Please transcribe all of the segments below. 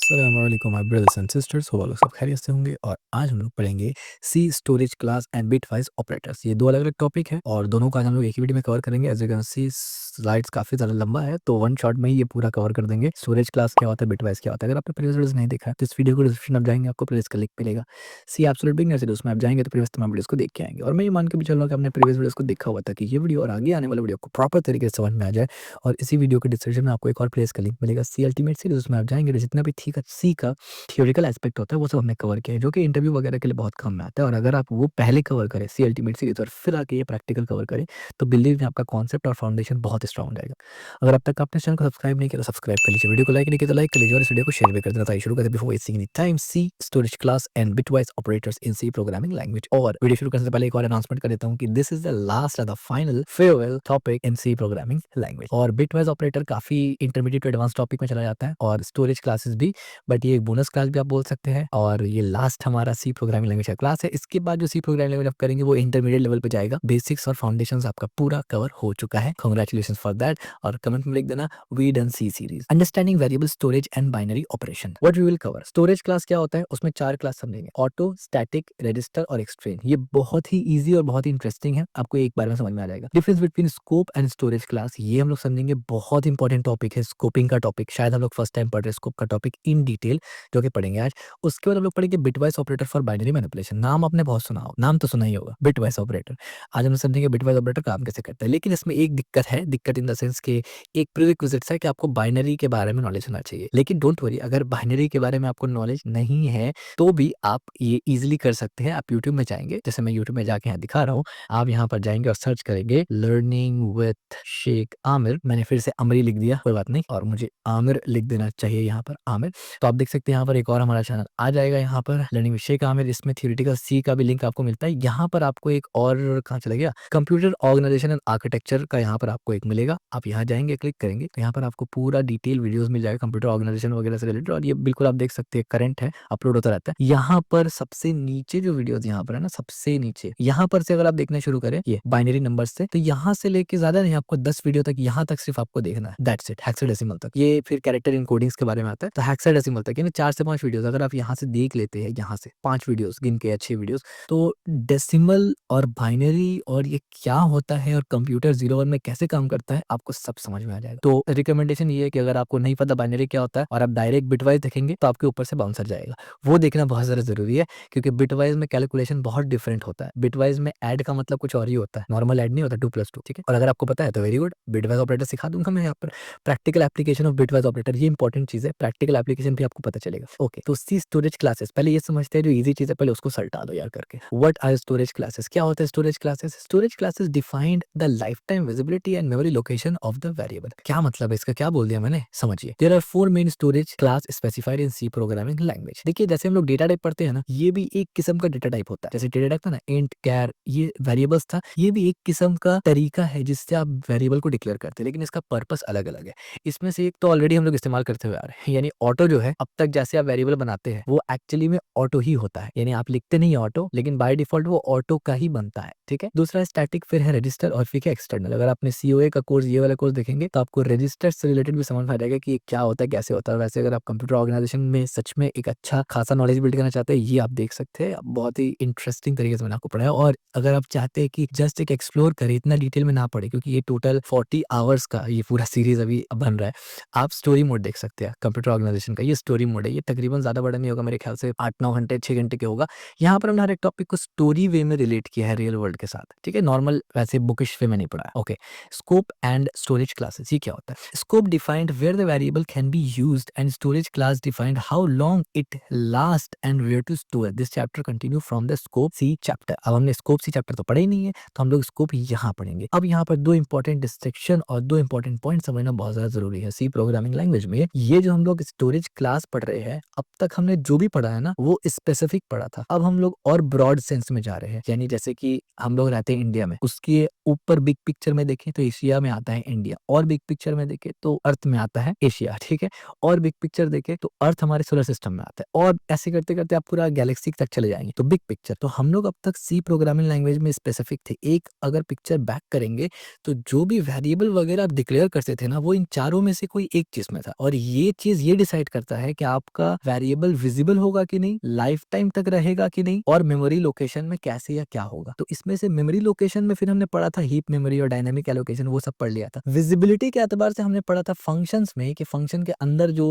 अस्सलाम वालेकुम my brothers and sisters, hope आप लोग सब खैरियत से होंगे। और आज हम लोग पढ़ेंगे C storage class and bitwise operators. ये दो अलग अलग टॉपिक है और दोनों का आज हम लोग एक ही वीडियो में कवर करेंगे। As you can see slides काफ़ी ज़्यादा लंबा है, तो वन शॉट में ही ये पूरा कवर कर देंगे। स्टोरेज क्लास क्या होता है, बिटवाइज क्या होता है। अगर आपने प्रीवियस वीडियोस नहीं देखा है तो इस वीडियो को डिस्क्रिप्शन आप जाएंगे, आपको प्लेलिस्ट का लिंक मिलेगा। सी एब्सोल्यूट बिगिनर से उसमें आप जाएंगे तो प्रीवियस तमाम वीडियोस को देख के आएंगे। और मैं ये मान के भी चल रहा हूँ कि आपने प्रीवियस वीडियोस को देखा हुआ था कि ये वीडियो और आगे आने वाले वीडियो को प्रॉपर तरीके से समझ में आ जाए। और इसी वीडियो के डिस्क्रिप्शन में आपको एक और प्लेस का लिंक मिलेगा, सी अल्टीमेट सीरीज। उसमें आप जाएंगे तो जितना भी सी का थियोरिटिकल एस्पेक्ट होता है वो सब हमने कवर किया है, जो कि इंटरव्यू वगैरह के लिए बहुत काम में आता है। और अगर आप वो पहले कवर करें सी अल्टीमेट सीरीज और फिर आके ये प्रैक्टिकल कवर करें, तो बिलीव में आपका कॉन्सेप्ट और फाउंडेशन बहुत स्ट्रॉन्ग रहेगा। अगर अब तक आपने चैनल को सब्सक्राइब नहीं किया तो सब्सक्राइब कर लीजिए, वीडियो को लाइक नहीं किया तो लाइक कर लीजिए और इस वीडियो को शेयर भी कर देना। तो आइए शुरू करते हैं before wasting any time, C storage class and bitwise operators in C programming language. और वीडियो शुरू करने से पहले एक और अनाउंसमेंट कर देता हूँ कि this is the last and the final farewell topic in C programming language. और बिटवाइज ऑपरेटर काफी इंटरमीडिएट टू एडवांस टॉपिक में चला जाता है, और स्टोरेज क्लासेस भी, बट ये एक बोनस क्लास भी आप बोल सकते हैं। और ये लास्ट हमारा सी प्रोग्रामिंग लैंग्वेज का क्लास है। इसके बाद जो सी प्रोग्रामिंग लैंग्वेज आप करेंगे वो इंटरमीडिएट लेवल पे जाएगा। बेसिक्स और फाउंडेशंस आपका पूरा कवर हो चुका है, कांग्रेचुलेशन फॉर दैट। और कमेंट में लिख देना we done C series. Understanding variable storage and binary operation, what we will cover. Storage class क्या होता है, उसमें 4 क्लास समझेंगे, ऑटो, स्टैटिक, रजिस्टर और एक्सट्रेन। ये बहुत ही ईजी और बहुत ही इंटरेस्टिंग है, आपको एक बार में समझ में आ जाएगा। Difference between scope and storage class, ये हम लोग समझेंगे, बहुत इंपॉर्टेंट टॉपिक है स्कोपिंग का टॉपिक। शायद हम लोग फर्स्ट टाइम पढ़ रहे हैं स्कोप का टॉपिक इन डिटेल, जो कि पढ़ेंगे आज। उसके बाद हम लोग पढ़ेंगे bitwise operator for binary manipulation. नाम आपने बहुत सुना हो, नाम तो सुना ही होगा, बिटवाइज ऑपरेटर। आज हम समझेंगे बिटवाइज ऑपरेटर काम कैसे करता है। लेकिन इसमें एक दिक्कत है, दिक्कत इन द सेंस के एक प्रीरिक्विजिट्स है कि आपको बाइनरी के बारे में नॉलेज होना चाहिए। लेकिन डोंट वरी, अगर बाइनरी के बारे में आपको नॉलेज नहीं है तो भी आप ये इजीली कर सकते हैं। आप यूट्यूब में जाएंगे, जैसे मैं यूट्यूब में जाके यहाँ दिखा रहा हूँ, आप यहाँ पर जाएंगे और सर्च करेंगे लर्निंग विथ शेख आमिर। मैंने फिर से अमरी लिख दिया, कोई बात नहीं, और मुझे आमिर लिख देना चाहिए यहाँ पर, आमिर। तो आप देख सकते हैं यहाँ पर एक और हमारा चैनल आ जाएगा, यहाँ पर लर्निंग विद शेख आमिर। इसमें थियोरेटिकल सी का भी लिंक आपको मिलता है। यहाँ पर आपको एक और कहाँ चला गया, कंप्यूटर ऑर्गेनाइजेशन एंड आर्किटेक्चर का यहाँ पर आपको एक मिलेगा। आप यहाँ जाएंगे, क्लिक करेंगे तो यहाँ पर आपको पूरा डिटेल वीडियोस मिल जाएगा कंप्यूटर ऑर्गेनाइजेशन वगैरह से रिलेटेड। और ये बिल्कुल आप देख सकते हैं करंट है, अपलोड होता रहता है। यहाँ पर सबसे नीचे जो वीडियोस यहाँ पर है ना, सबसे नीचे यहाँ पर से अगर आप देखना शुरू करें ये बाइनरी नंबर से, तो यहाँ से लेके ज्यादा नहीं, आपको 10 वीडियो तक यहाँ तक सिर्फ आपको देखना है, दैट्स इट। हेक्साडेसिमल तक, ये फिर कैरेक्टर इनकोडिंग्स के बारे में आता है, तो हेक्साडेसिमल तक यानी 4 से 5 वीडियोस अगर आप यहाँ से देख लेते हैं, यहाँ से 5 वीडियोस गिन के, अच्छे वीडियोस, तो डेसिमल और बाइनरी और ये क्या होता है और कंप्यूटर 01 में कैसे काम करता है आपको सब समझ में आ जाएगा। तो रिकमेंडेशन ये है कि अगर आपको नहीं पता बाइनरी क्या होता है और आप डायरेक्ट बिटवाइज देखेंगे तो आपके ऊपर से बाउंसर जाएगा। वो देखना बहुत ज़्यादा जरूरी है, क्योंकि बिटवाइज में कैलकुलेशन बहुत डिफरेंट होता है। बिटवाइज में ऐड का मतलब कुछ और ही होता है, नॉर्मल ऐड नहीं होता 2+2, ठीक है। और अगर आपको पता है तो वेरी गुड, बिटवाइज ऑपरेटर सिखा दूंगा मैं यहाँ पर। Practical application of bitwise operator, ये इंपॉर्टेंट चीज है, प्रैक्टिकल एप्लीकेशन भी आपको पता चलेगा। ओके, तो सी स्टोरेज क्लासेस, पहले ये समझते हैं जो इजी चीज है, पहले उसको सल्टा दो यार करके। व्हाट आर स्टोरेज क्लासेस, क्या होता है storage classes. Storage classes defined the life time visibility and memory location of the variable. क्या मतलब है इसका, क्या बोल दिया मैंने, समझिए। There are 4 main storage class specified in C programming language. देखिए जैसे हम लोग डेटा टाइप पढ़ते हैं ना, ये भी एक किस्म का डेटा टाइप होता है। जैसे डेटा टाइप था ना, इंट, कैर, ये वेरिएबल्स था, ये भी एक किस्म का तरीका है जिससे आप वेरिएबल को डिक्लेयर करते हैं, लेकिन इसका पर्पस अलग अलग है। इसमें से एक तो ऑलरेडी हम लोग इस्तेमाल करते हुए आ रहे हैं, यानी ऑटो जो है, अब तक जैसे आप वेरिएबल बनाते हैं वो एक्चुअली में ऑटो ही होता है, यानी आप लिखते नहीं ऑटो, लेकिन बाय डिफॉल्ट वो ऑटो का ही बनता है, ठीक है। दूसरा स्टैटिक, फिर है रजिस्टर और फिर है एक्सटर्नल। अगर आपने सीओए का कोर्स, ये वाला कोर्स देखेंगे तो आपको रजिस्टर से रिलेटेड भी समझ में आ जाएगा कि ये क्या होता है, कैसे होता है। वैसे अगर आप कंप्यूटर ऑर्गेनाइजेशन में सच में एक अच्छा खासा नॉलेज बिल्ड करना चाहते हैं, ये आप देख सकते हैं, बहुत ही इंटरेस्टिंग तरीके से मैंने आपको पढ़ाया। और अगर आप चाहते हैं कि जस्ट एक एक्सप्लोर करें, इतना डिटेल में ना पढ़े, क्योंकि ये टोटल 40 आवर्स का ये पूरा सीरीज अभी बन रहा है, आप स्टोरी मोड देख सकते हैं। कंप्यूटर ऑर्गेनाइजेशन का ये स्टोरी मोड है, ये तकरीबन ज्यादा बड़ा नहीं होगा, मेरे ख्याल से 8-9 घंटे 6 घंटे के होगा। यहाँ पर हमने हर एक टॉपिक को स्टोरी वे में रिलेट किया है रियल वर्ल्ड के साथ, ठीक है। नॉर्मल वैसे बुकिश वे में नहीं पढ़ा है। Okay, scope and storage classes, ये क्या होता है। Scope defined where the variable can be used and storage class defined how long it last and where to store. This chapter continue from the scope C chapter. अब हमने scope C chapter तो पढ़ा ही नहीं है, तो हम लोग scope यहाँ पढ़ेंगे। अब यहाँ पर 2 इंपॉर्टेंट डिस्ट्रक्शन और 2 इंपॉर्टेंट पॉइंट समझना बहुत ज्यादा जरूरी है सी प्रोग्रामिंग लैंग्वेज में। ये जो हम लोग स्टोरेज क्लास पढ़ रहे हैं, अब तक हमने जो भी पढ़ा है ना वो स्पेसिफिक पढ़ा था। अब हम लोग और ब्रॉड सेंस में जा रहे हैं, यानी जैसे कि हम लोग रहते हैं इंडिया में, उसके ऊपर बिग पिक्चर में देखें तो एशिया में आता है इंडिया, और बिग पिक्चर में देखें तो अर्थ में आता है एशिया, ठीक है। और बिग पिक्चर देखें तो अर्थ हमारे सोलर सिस्टम में आता है, और ऐसे करते करते आप पूरा गैलेक्सी तक चले जाएंगे तो बिग पिक्चर। तो हम लोग अब तक सी प्रोग्रामिंग लैंग्वेज में स्पेसिफिक थे। एक अगर पिक्चर बैक करेंगे तो जो भी वेरिएबल वगैरह आप डिक्लेयर करते थे ना, वो इन चारों में से कोई एक चीज में था, और ये चीज ये डिसाइड करता है कि आपका वेरिएबल विजिबल होगा कि नहीं, लाइफ टाइम तक रहेगा कि नहीं, और मेमोरी लोकेशन में कैसे या क्या होगा। तो इसमें से मेमोरी लोकेशन में फिर हमने पढ़ा था हीप मेमोरी और डायनामिक एलोकेशन, वो सब पढ़ लिया था। विजिबिलिटी के एतबार से हमने पढ़ा था फंक्शंस में कि फंक्शन के अंदर जो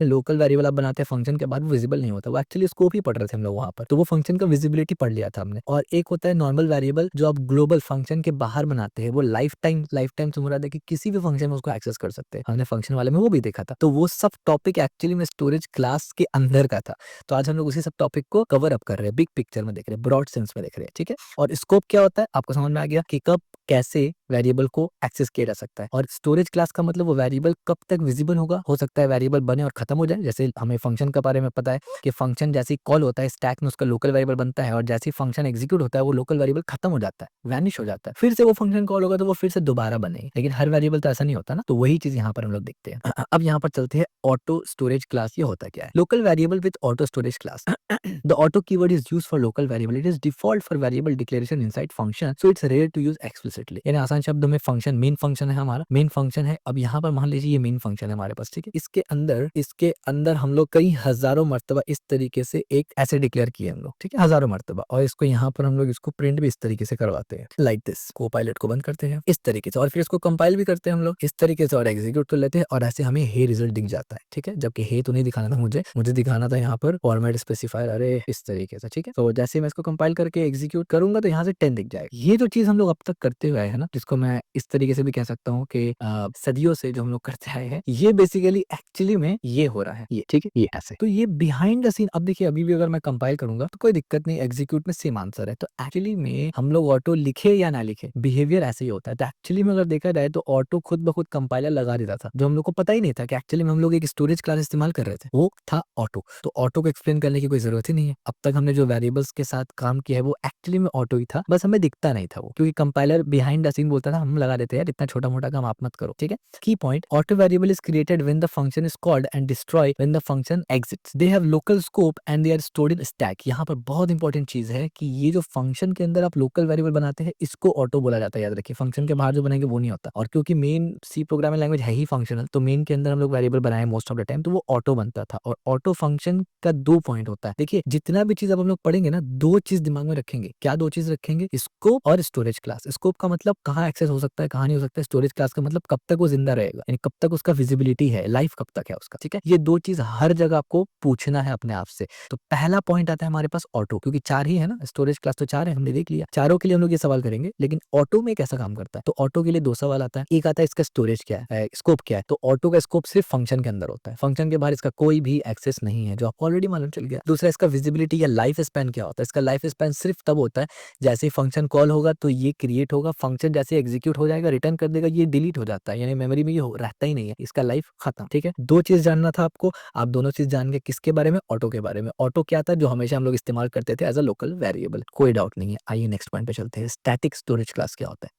लोकल वेरिएबल आप बनाते हैं फंक्शन के बाद, वो विजिबल नहीं होता, वो एक्चुअली स्कोप ही पढ़ रहे थे हम लोग वहां पर, तो वो फंक्शन का विजिबिलिटी पढ़ लिया था हमने। और एक होता है नॉर्मल वेरिएबल जो आप ग्लोबल फंक्शन के बाहर बनाते हैं, वो लाइफ टाइम से मुराद है कि किसी भी फंक्शन में उसको एक्सेस कर सकते हैं, हमने फंक्शन वाले में वो भी देखा था। तो वो सब टॉपिक एक्चुअली में स्टोरेज क्लास के अंदर का था। तो आज हम लोग उसी सब टॉपिक को कवर अप कर रहे हैं, बिग पिक्चर में देख रहे हैं, ब्रॉड सेंस में देख रहे हैं, ठीक है। और स्कोप क्या होता है आपको समझ में आ गया कि कब कैसे वेरिएबल को एक्सेस किया जा सकता है। और स्टोरेज क्लास का मतलब वो वेरिएबल कब तक विजिबल होगा, हो सकता है वेरिएबल बने और खत्म हो जाए, जैसे हमें फंक्शन के बारे में पता है कि फंक्शन जैसे कॉल होता है स्टैक में उसका लोकल वेरिएबल बनता है, और जैसे ही फंक्शन एग्जीक्यूट होता है वो लोकल वेरिएबल खत्म हो जाता है, वैनिश हो जाता है, फिर से वो फंक्शन कॉल होगा तो वो फिर से दोबारा बने। लेकिन हर वेरिएबल तो ऐसा नहीं होता ना, तो वही चीज यहाँ पर हम लोग देखते हैं। अब यहाँ पर चलते हैं ऑटो स्टोरेज क्लास। ये होता क्या है? Local variable with auto storage class. The auto keyword is used for local variable. It is default for variable declaration inside function, so it's rare to use explicitly. यानी आसान शब्दों में function main function है, हमारा main function है। अब यहाँ पर मान लीजिए ये मेन फंक्शन है हमारे पास, ठीक है। इसके अंदर हम लोग कई हजारों मर्तबा इस तरीके से एक ऐसे डिक्लेयर किए हम लोग, ठीक है, हजारों मर्तबा। और इसको यहाँ पर हम लोग इसको प्रिंट भी इस तरीके से करवाते हैं, लाइक दिस। कोपायलट को बंद करते हैं इस तरीके से, और फिर इसको कंपाइल भी करते हैं हम लोग इस तरीके से, और एग्जीक्यूट कर लेते हैं, और ऐसे हमें हे रिजल्ट दिख जाता है, ठीक है। जबकि हे तो नहीं दिखाना था मुझे दिखाना था यहाँ पर फॉर्मेट स्पेसिफायर, अरे इस तरीके से, ठीक है। तो जैसे मैं इसको कंपाइल करके एग्जीक्यूट करूंगा तो यहाँ से 10 दिख जाएगा। ये जो चीज हम लोग अब तक करते हुए आए हैं ना, जिसको मैं इस तरीके से भी कह सकता हूँ कि सदियों से जो हम लोग करते आए हैं, ये बेसिकली एक्चुअली में ये हो रहा है, ये ठीक है, ये ऐसे। तो ये बिहाइंड द सीन, अब देखिए अभी भी अगर मैं कंपाइल करूंगा तो कोई दिक्कत नहीं, एग्जीक्यूट में सेम आंसर है। तो एक्चुअली में हम लोग ऑटो लिखे या ना लिखे, बिहेवियर ऐसे ही होता है। तो एक्चुअली में अगर देखा जाए तो ऑटो खुद ब खुद कंपाइलर लगा देता था, जो हम लोग को पता ही नहीं था कि एक्चुअली में हम लोग एक स्टोरेज क्लास इस्तेमाल कर रहे थे, वो था ऑटो। तो ऑटो को एक्सप्लेन करने की कोई जरूरत ही नहीं है। अब तक हमने जो वेरिएबल्स के साथ काम किया है वो एक्चुअली में ऑटो ही था, बस हमें दिखता नहीं था वो, क्योंकि कंपाइलर बिहाइंड द सीन बोलता था हम लगा देते हैं यार, इतना छोटा मोटा काम आप मत करो, ठीक है। Key point, auto variable is created when the function is called and destroy when the function exits. They have local scope and they are stored in stack. यहाँ पर बहुत इंपॉर्टेंट चीज है कि ये जो फंक्शन के अंदर आप लोकल वेरिएबल बनाते हैं इसको ऑटो बोला जाता है, याद रखिए। फंक्शन के बाहर जो बनेंगे वो नहीं होता। और क्योंकि मेन सी प्रोग्रामिंग लैंग्वेज है ही फंक्शनल, तो मेन के अंदर हम लोग वेरिएबल बनाए मोस्ट ऑफ द टाइम, तो वो ऑटो बनता था। और ऑटो फंक्शन का 2 पॉइंट होता है। देखिए जितना भी चीज अब हम लोग पढ़ेंगे ना, 2 चीज दिमाग में रखेंगे। क्या 2 चीज रखेंगे? स्कोप और स्टोरेज क्लास। स्कोप का मतलब कहाँ एक्सेस हो सकता है, कहाँ नहीं हो सकता है। स्टोरेज क्लास का मतलब कब तक वो जिंदा रहेगा, यानी कब तक उसका विजिबिलिटी है, लाइफ कब तक है उसका, ठीक है। ये 2 चीज हर जगह आपको पूछना है अपने आप से। तो पहला पॉइंट आता है हमारे पास ऑटो, क्योंकि 4 ही है ना, स्टोरेज क्लास तो 4 है, हमने देख लिया। चारों के लिए हम लोग ये सवाल करेंगे, लेकिन ऑटो में कैसा काम करता है। तो ऑटो के लिए 2 सवाल आता है। एक आता है इसका स्टोरेज क्या है, स्कोप क्या है। तो ऑटो का स्कोप सिर्फ फंक्शन के अंदर होता है, फंक्शन के बाहर इसका कोई भी एक्सेस नहीं है, जो आपको ऑलरेडी मालूम चल गया। दूसरा इसका विजिबिलिटी या लाइफ स्पैन क्या होता है। इसका लाइफ स्पैन सिर्फ तब होता है जैसे ही फंक्शन कॉल होगा तो ये क्रिएट होगा, फंक्शन जैसे एग्जीक्यूट हो जाएगा, रिटर्न कर देगा, ये डिलीट हो जाता है, यानी मेमोरी में ये रहता ही नहीं है, इसका लाइफ खत्म, ठीक है। 2 चीज जानना था आपको, आप दोनों चीज जान गए। किसके बारे में? ऑटो के बारे में। ऑटो क्या था? जो हमेशा हम लोग इस्तेमाल करते थे एज अ लोकल वेरिएबल, कोई डाउट नहीं है। आइए नेक्स्ट पॉइंट पे चलते हैं। स्टैटिक स्टोरेज क्लास क्या होता है?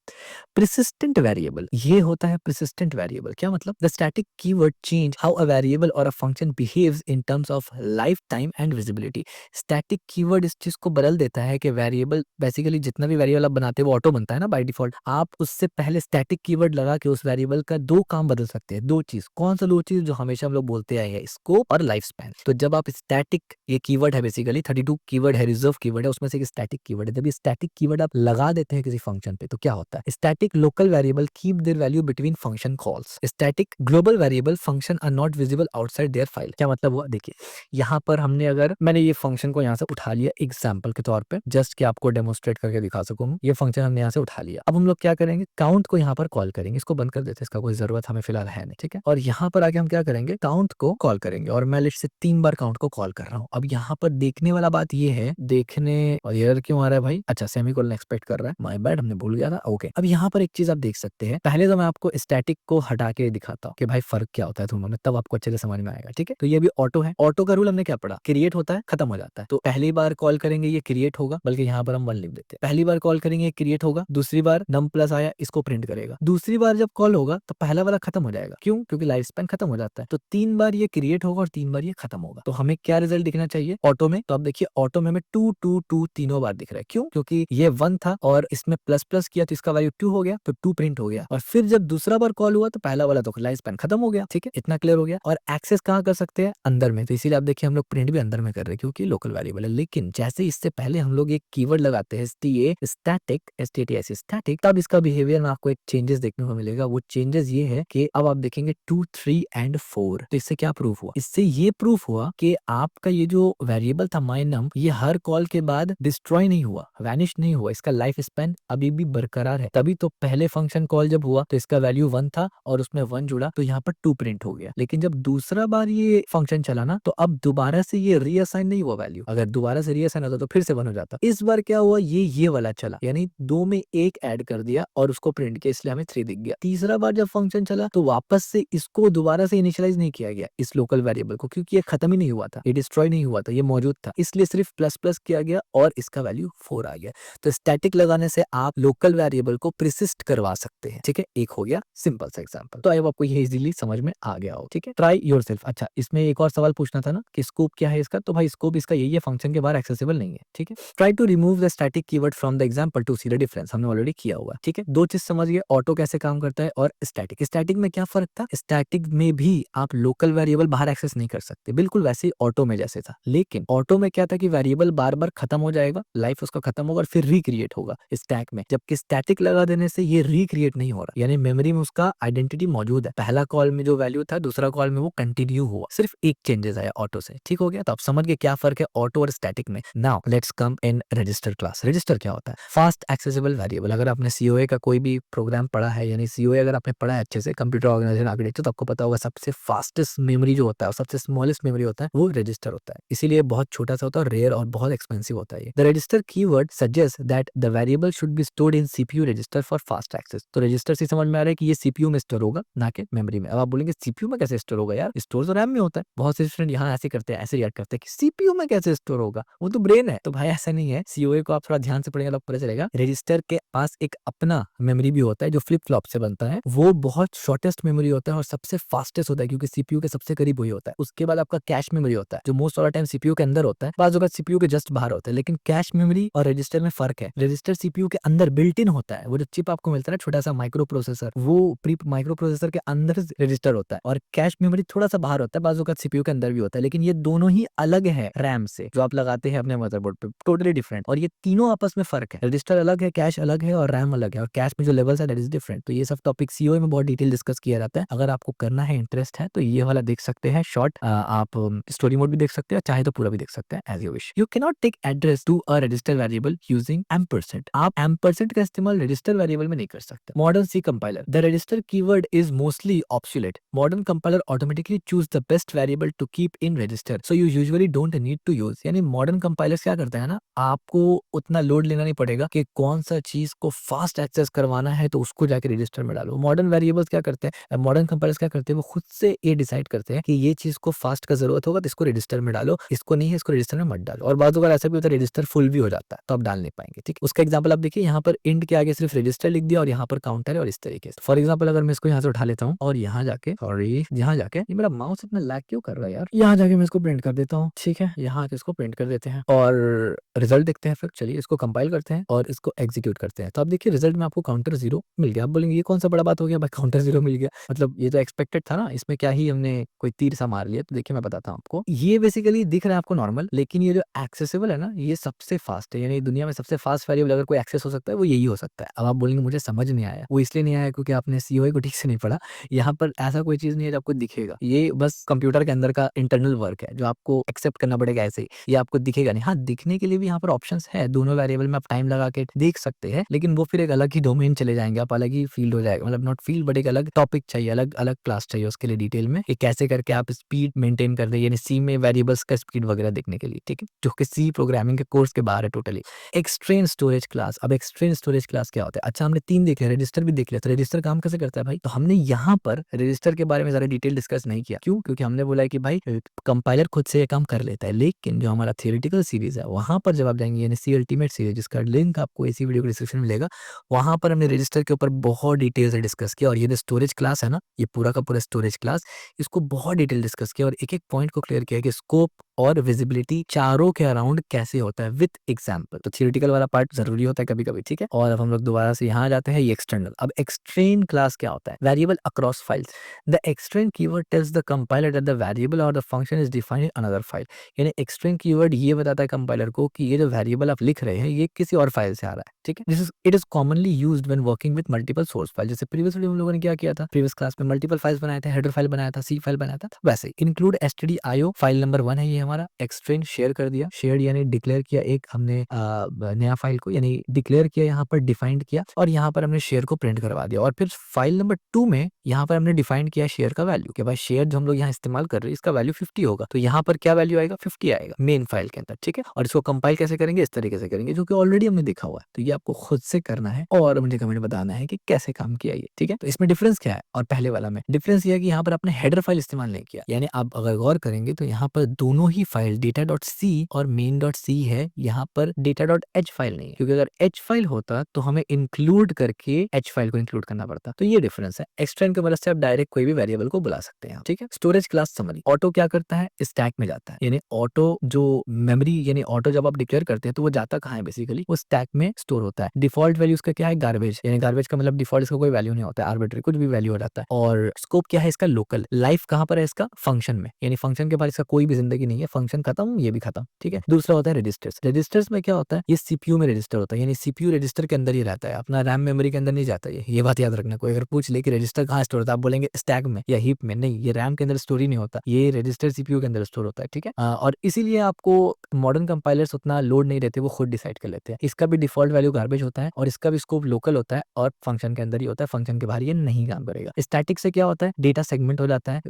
persistent वेरिएबल, ये होता है persistent वेरिएबल। क्या मतलब? The static keyword change how a variable और a function behaves in terms of lifetime and visibility. Static keyword इस चीज को बदल देता है कि वेरिएबल, बेसिकली जितना भी वेरिएबल आप बनाते हैं वो ऑटो बनता है ना बाय डिफॉल्ट। आप उससे पहले स्टैटिक कीवर्ड लगा के उस वेरिएबल का 2 काम बदल सकते हैं। 2 चीज, कौन सा 2 चीज? जो हमेशा हम लोग बोलते आए हैं, स्कोप और लाइफ स्पैन। तो जब आप स्टैटिक, ये कीवर्ड है बेसिकली 32 कीवर्ड है, रिजर्व कीवर्ड है, उसमें से एक स्टैटिक कीवर्ड है। जब ये स्टैटिक कीवर्ड आप लगा देते हैं किसी फंक्शन पे तो क्या होता है? Static local variable keep their value between function calls. Static global variable function are not visible outside their file. क्या मतलब हुआ? देखिए यहाँ पर हमने, अगर मैंने ये फंक्शन को यहाँ से उठा लिया एग्जाम्पल के तौर पे, जस्ट कि आपको डेमोस्ट्रेट करके दिखा सकूं, ये फंक्शन हमने यहाँ से उठा लिया। अब हम लोग क्या करेंगे? काउंट को यहाँ पर कॉल करेंगे। इसको बंद कर देते हैं, इसका कोई जरूरत हमें फिलहाल है नहीं, ठीक है। और यहाँ पर आके हम क्या करेंगे? काउंट को कॉल करेंगे, और मैं लिस्ट से 3 बार काउंट को कॉल कर रहा हूँ। अब यहाँ पर देखने वाला बात ये है, देखने, और एरर क्यों आ रहा है भाई? अच्छा, सेमीकोलन एक्सपेक्ट कर रहा है, माय बैड, हमने भूल गया था। ओके, अब यहाँ पर एक चीज आप देख सकते हैं। पहले तो मैं आपको स्टैटिक को हटा के दिखाता हूँ कि भाई फर्क क्या होता है दोनों में, तब आपको अच्छे से समझ में आएगा, ठीक है। तो ये भी ऑटो है। ऑटो का रूल हमने क्या पढ़ा? क्रिएट होता है, खत्म हो जाता है। तो पहली बार कॉल करेंगे ये क्रिएट होगा, बल्कि यहाँ पर हम 1 लिख देते हैं। पहली बार कॉल करेंगे ये क्रिएट होगा, दूसरी बार num+ प्लस आया इसको प्रिंट करेगा। दूसरी बार जब कॉल होगा तो पहला वाला खत्म हो जाएगा। क्यों? क्योंकि लाइफ स्पैन खत्म हो जाता है। तो 3 बार ये क्रिएट होगा और 3 बार ये खत्म होगा। तो हमें क्या रिजल्ट दिखना चाहिए ऑटो में? तो अब देखिए ऑटो में हमें 2 2 2 तीनों बार दिख रहा है। क्यों? क्योंकि ये 1 था और इसमें प्लस प्लस किया तो इसका वैल्यू 2 हो गया, तो 2 प्रिंट हो गया। और फिर जब दूसरा बार कॉल हुआ तो पहला वाला तो लाइफ स्पैन खत्म हो गया। ठीक है, इतना क्लियर हो गया। और एक्सेस कहाँ कर सकते हैं? अंदर में। तो इसीलिए आप देखिए हम लोग प्रिंट भी अंदर में कर रहे हैं क्योंकि लोकल वेरिएबल है। लेकिन जैसे इससे पहले हम लोग एक कीवर्ड लगाते हैं स्टैटिक, स्टैटिक, तब इसका बिहेवियर में आपको एक चेंजेस देखने को मिलेगा। वो चेंजेस ये है कि अब आप देखेंगे 2 3 एंड 4। तो इससे क्या प्रूफ हुआ? इससे ये प्रूफ हुआ कि आपका ये जो वेरिएबल था my_num, ये हर कॉल के बाद डिस्ट्रॉय नहीं हुआ, वैनिश नहीं हुआ। इसका लाइफ स्पैन अभी भी बरकरार है। तभी तो पहले फंक्शन कॉल जब हुआ तो इसका वैल्यू 1 था और उसमें 1 जुड़ा तो यहाँ पर 2 प्रिंट हो गया। लेकिन जब दूसरा बार ये फंक्शन चला ना तो अब दोबारा से ये रीअसाइन नहीं हुआ वैल्यू। अगर दोबारा से रीअसाइन होता तो फिर से 1 हो जाता। इस बार क्या हुआ? ये वाला चला, यानी 2 में 1 ऐड कर दिया और उसको प्रिंट किया, इसलिए हमें 3 दिख गया। तीसरा बार जब फंक्शन चला तो वापस से इसको दोबारा से इनिशियलाइज नहीं किया गया इस लोकल वेरिएबल को, क्योंकि ये खत्म ही नहीं हुआ था, ये डिस्ट्रॉय नहीं हुआ था, ये मौजूद था। इसलिए सिर्फ प्लस प्लस किया गया और इसका वैल्यू 4 आ गया। तो स्टैटिक लगाने से आप लोकल वेरिएबल को प्रिसिस्ट करवा सकते हैं। ठीक है, एक हो गया सिंपल सा एग्जांपल। तो आई होप आपको ये इजीली समझ में आ गया हो। ठीक है, ट्राई योरसेल्फ। अच्छा, इसमें एक और सवाल पूछना था ना कि स्कोप क्या है इसका? तो भाई स्कोप इसका यही है, फंक्शन के बाहर एक्सेसिबल नहीं है। ठीक है, try to remove the static keyword from the example to see the difference. हमने ऑलरेडी किया हुआ है। ठीक है, दो चीज समझ गए, ऑटो कैसे काम करता है और स्टैटिक। स्टैटिक में क्या फर्क था? स्टैटिक में भी आप लोकल वेरिएबल बाहर एक्सेस नहीं कर सकते, बिल्कुल वैसे ही ऑटो में जैसे था। लेकिन ऑटो में क्या था कि वेरिएबल बार बार खत्म हो जाएगा, लाइफ उसका खत्म होगा और फिर रिक्रिएट होगा स्टैक में। जबकि स्टैटिक लगा देने से ये रिक्रिएट नहीं हो रहा, यानी मेमोरी में उसका आइडेंटिटी मौजूद है। पहला कॉल में जो वैल्यू था दूसरा कॉल में वो कंटिन्यू हुआ, सिर्फ एक चेंजेस आया ऑटो से। ठीक हो गया? तो आप समझ गए क्या फर्क है ऑटो और स्टैटिक में। Now let's come in register class. Register क्या होता है? Fast accessible variable. अगर आपने सीओए का कोई भी प्रोग्राम पढ़ा है, यानी सीओए अगर आपने पढ़ा है अच्छे से, कंप्यूटर ऑर्गेनाइजेशन आर्किटेक्चर, तो आपको पता होगा सबसे फास्टेस्ट मेमोरी जो होता है और सबसे स्मॉलेस्ट मेमोरी होता है वो रजिस्टर होता है। इसीलिए बहुत छोटा सा होता है, रेयर और बहुत एक्सपेंसिव होता है। The register keyword suggest that the variable should be stored in CPU register for fast access. तो रजिस्टर से समझ में आ रहा है कि ये सीपीयू में स्टोर होगा, ना कि मेमोरी में। अब आप बोलेंगे सीपीयू में कैसे स्टोर होगा यार? स्टोर तो रैम में होता है। बहुत से स्टूडेंट यहाँ ऐसे करते हैं, ऐसे रिएक्ट करते हैं कि सीपीयू में कैसे स्टोर होगा, वो तो ब्रेन है। तो भाई ऐसा नहीं है, सीओए को आप थोड़ा ध्यान से पढ़ेंगे तो पता चलेगा। रजिस्टर के पास एक अपना मेमोरी भी होता है जो फ्लिप फ्लॉप से बनता है। वो बहुत शॉर्टेस्ट मेमोरी होता है और सबसे फास्टेस्ट होता है क्योंकि सीपीयू के सबसे करीब वही होता है। उसके बाद आपका कैश मेमोरी होता है जो most of the time CPU के अंदर होता है, बाज़ वक़्त सीपीयू के जस्ट बाहर होता है। लेकिन कैश मेमोरी और रजिस्टर में फर्क है। रजिस्टर सीपीयू के अंदर बिल्ट इन होता है, वो जो चिप आपको मिलता है छोटा सा माइक्रो प्रोसेसर, वो प्री माइक्रो प्रोसेसर के अंदर रजिस्टर होता है। और कैश मेमोरी थोड़ा सा बाहर होता है, बाज़ वक़्त सीपीयू के अंदर भी होता है। लेकिन ये दोनों ही अलग है रैम से, जो आप लगाते हैं अपने मदरबोर्ड पे, टोटली डिफरेंट। और ये तीनों आपस में फर्क है, रजिस्टर अलग है, कैश अलग है और रैम अलग है, और कैश में जो लेवल्स है दैट इज डिफरेंट। तो ये सब टॉपिक सीओए में बहुत डिटेल डिस्कस किया जाता है। अगर आपको करना है, इंटरेस्ट है, तो ये वाला देख सकते हैं शॉर्ट। आप स्टोरी मोड भी देख सकते हैं, चाहे तो पूरा भी देख सकते हैं, as you wish. You can not take address to a register variable using ampersand. आप एम्परसेंड का इस्तेमाल रजिस्टर वेरिएबल में नहीं कर सकते। Modern C compiler, the register keyword is mostly obsolete. Modern compiler automatically choose the best variable to keep in register, so you usually don't need to use. यानी modern compilers क्या करते हैं ना, आपको उतना लोड लेना नहीं पड़ेगा कि कौन सा चीज को फास्ट एक्सेस करवाना है तो उसको जाके रजिस्टर में डालो। मॉडर्न वेरिएबल्स क्या करते हैं, मॉडर्न कंपाइलर्स क्या करते हैं, वो खुद से ये डिसाइड करते हैं कि ये चीज को फास्ट का जरूरत होगा तो इसको रजिस्टर में डालो, इसको नहीं है इसको रजिस्टर में मत डालो। और बात अगर ऐसा भी होता है रजिस्टर फुल भी हो जाता है तो आप डाल नहीं पाएंगे। ठीक, उसका एग्जाम्पल आप देखिए, यहाँ पर इंड के आगे सिर्फ रजिस्टर लिख दिया और यहाँ पर काउंटर है और इस तरीके से। फॉर एग्जाम्पल अगर मैं इसको यहाँ से उठा लेता हूँ और यहाँ जाके, सॉरी यहाँ जाके, ये मेरा माउस इतना लैग क्यों कर रहा है यार, यहाँ जाके मैं इसको प्रिंट कर देता हूँ। ठीक है, यहाँ आके इसको प्रिंट कर देते हैं और रिजल्ट देखते हैं। फिर चलिए इसको कंपाइल करते हैं और इसको एग्जीक्यूट करते हैं। तो आप देखिए रिजल्ट में आपको काउंटर 0 मिल गया। आप बोलेंगे ये कौन सा बड़ा बात हो गया भाई, काउंटर 0 मिल गया, मतलब ये तो एक्सपेक्टेड था ना, इसमें क्या ही हमने कोई तीर सा मार लिया। तो देखिए मैं बताता हूँ आपको, ये बेसिकली दिख रहा है आपको नॉर्मल, लेकिन ये जो एक्सेसिबल है ना, ये सबसे फास्ट है। यानी दुनिया में सबसे फास्ट वेरिएबल अगर कोई एक्सेस हो सकता है वो यही हो सकता है। अब आप बोलेंगे मुझे समझ नहीं आया, वो इसलिए नहीं आया क्योंकि आपने सीओए को ठीक से नहीं पढ़ा। यहाँ पर ऐसा कोई चीज नहीं है जो आपको दिखेगा, ये बस कंप्यूटर के अंदर का इंटरनल वर्क है जो आपको एक्सेप्ट करना पड़ेगा ऐसे ही, ये आपको दिखेगा नहीं। हाँ, दिखने के लिए भी यहाँ पर ऑप्शंस है, दोनों वेरिएबल में आप टाइम लगा के देख सकते हैं, लेकिन वो फिर एक अलग ही डोमेन चले जाएंगे, आप अलग ही फील्ड हो जाएगा, मतलब नॉट फील्ड बट एक अलग टॉपिक चाहिए, अलग अलग क्लास चाहिए उसके लिए डिटेल में कि कैसे करके आप स्पीड मेंटेन कर रहे हैं, यानी सी में वेरिएबल्स का स्पीड वगैरह देखने के लिए। ठीक है, जो कि सी प्रोग्रामिंग के कोर्स के बाहर है टोटली। एक्सट्रेन storage class. अब एक्सट्रेन स्टोरेज क्लास क्या होता है? अच्छा, हमने 3 देख लिया, रजिस्टर भी देख लिया। तो रजिस्टर काम कैसे करता है भाई? तो हमने यहाँ पर रजिस्टर के बारे में ज्यादा डिटेल डिस्कस नहीं किया। क्यों? क्योंकि हमने बोला है कि भाई कंपाइलर खुद से ये काम कर लेता है, लेकिन जो हमारा थियोरेटिकल सीरीज है वहां पर जब आप जाएंगे, यानी सी अल्टीमेट सीरीज, जिसका लिंक आपको इसी वीडियो के डिस्क्रिप्शन में मिलेगा, वहाँ पर हमने रजिस्टर के ऊपर बहुत डिटेल से डिस्कस किया और ये जो स्टोरेज क्लास है ना, ये पूरा का पूरा स्टोरेज क्लास, इसको बहुत डिटेल डिस्कस किया और एक-एक पॉइंट को क्लियर किया कि स्कोप और विजिबिलिटी चारों के अराउंड कैसे होता है विथ एग्जाम्पल। तो थियोरेटिकल वाला पार्ट ज़रूरी होता है कभी-कभी, ठीक है? और अब हम लोग दोबारा से यहाँ आ जाते हैं, ये एक्सटर्नल। अब एक्सट्रेन क्लास क्या होता है? Variable across files. The extern keyword tells the compiler that the variable और the function is defined in another file. यानी एक्सट्रेन कीवर्ड ये बताता है कंपाइलर को कि ये जो वेरिएबल आप लिख रहे हैं, ये किसी और फाइल से आ रहा है, ठीक है? It is commonly used when working with multiple source file. जैसे प्रीवियस वीडियो में हम लोगों ने क्या किया था? प्रीवियस क्लास में मल्टीपल फाइल्स बनाए थे, हेडर फाइल बनाया था, सी फाइल बनाया था, वैसे इंक्लूड stdio फाइल नंबर 1 है ये हमारा। एक्सट्रेन शेयर कर दिया, शेयर्ड यानी डिक्लेयर किया एक हमने नया फाइल को, यानी डिक्लेयर किया, यहाँ पर डिफाइंड किया और यहाँ पर हमने शेयर को प्रिंट करवा दिया। और फिर फाइल नंबर 2 में यहाँ पर हमने डिफाइंड किया शेयर का वैल्यू कि भाई शेयर जो हम लोग यहाँ इस्तेमाल कर रहे हैं इसका वैल्यू 50 होगा, तो यहाँ पर क्या वैल्यू आएगा? 50 आएगा मेन फाइल के अंदर, ठीक है? और इसको कंपाइल कैसे करेंगे? इस तरीके से करेंगे जो कि ऑलरेडी हमने देखा हुआ है। तो ये आपको खुद से करना है और मुझे कमेंट बताना है कि कैसे काम किया ये, ठीक है? तो इसमें डिफरेंस क्या है और पहले वाला में? डिफरेंस ये है कि यहाँ पर आपने हेडर फाइल इस्तेमाल नहीं किया, यानी आप अगर गौर करेंगे तो यहाँ पर दोनों ही फाइल data.c और main.c है, यहाँ पर data.h फाइल नहीं है, क्योंकि अगर h फाइल होता तो हमें इंक्लूड करके h फाइल को इंक्लूड करना पड़ता। तो ये डिफरेंस है। एक्सटेंड की मदद से आप डायरेक्ट कोई भी वेरिएबल को बुला सकते हैं, ठीक है? Storage class summary. ऑटो क्या करता है? स्टैक में जाता है, यानी ऑटो जो मेमोरी, यानी ऑटो जब आप डिक्लेयर करते हैं तो वो जाता कहाँ है? बेसिकली वो स्टैक में स्टोर होता है। डिफॉल्ट वैल्यू उसका क्या है? गार्बेज, यानी गार्बेज का मतलब डिफॉल्ट इसका कोई वैल्यू नहीं होता है, आर्बिट्री कुछ भी वैल्यू हो जाता है। और स्कोप क्या है इसका? लोकल। लाइफ कहाँ पर है इसका? फंक्शन में, यानी फंक्शन के बाद इसका कोई भी जिंदगी नहीं है, फंक्शन खत्म, ये भी खत्म, ठीक है? दूसरा होता है रजिस्टर्स। रजिस्टर्स में क्या होता है? ये सीपीयू में रजिस्टर होता है, यानी सीपीयू रजिस्टर के अंदर ही रहता है, अपना रैम मेमोरी के अंदर नहीं जाता। ये बात याद रखना। कोई अगर पूछ ले कि रजिस्टर कहाँ स्टोर होता है, आप बोलेंगे स्टैक में या हीप में, नहीं, ये रैम के अंदर स्टोर ही नहीं होता, ये रजिस्टर सीपीयू के अंदर स्टोर होता है, ठीक है? और इसीलिए आपको मॉडर्न कंपाइलर्स उतना लोड नहीं रहते, वो खुद डिसाइड कर लेते हैं। इसका भी डिफॉल्ट वैल्यू गार्बेज होता है और इसका भी स्कोप लोकल होता है और फंक्शन के अंदर ही होता है, फंक्शन के बाहर ये नहीं काम करेगा। स्टैटिक से क्या होता है? डेटा सेगमेंट हो जाता है,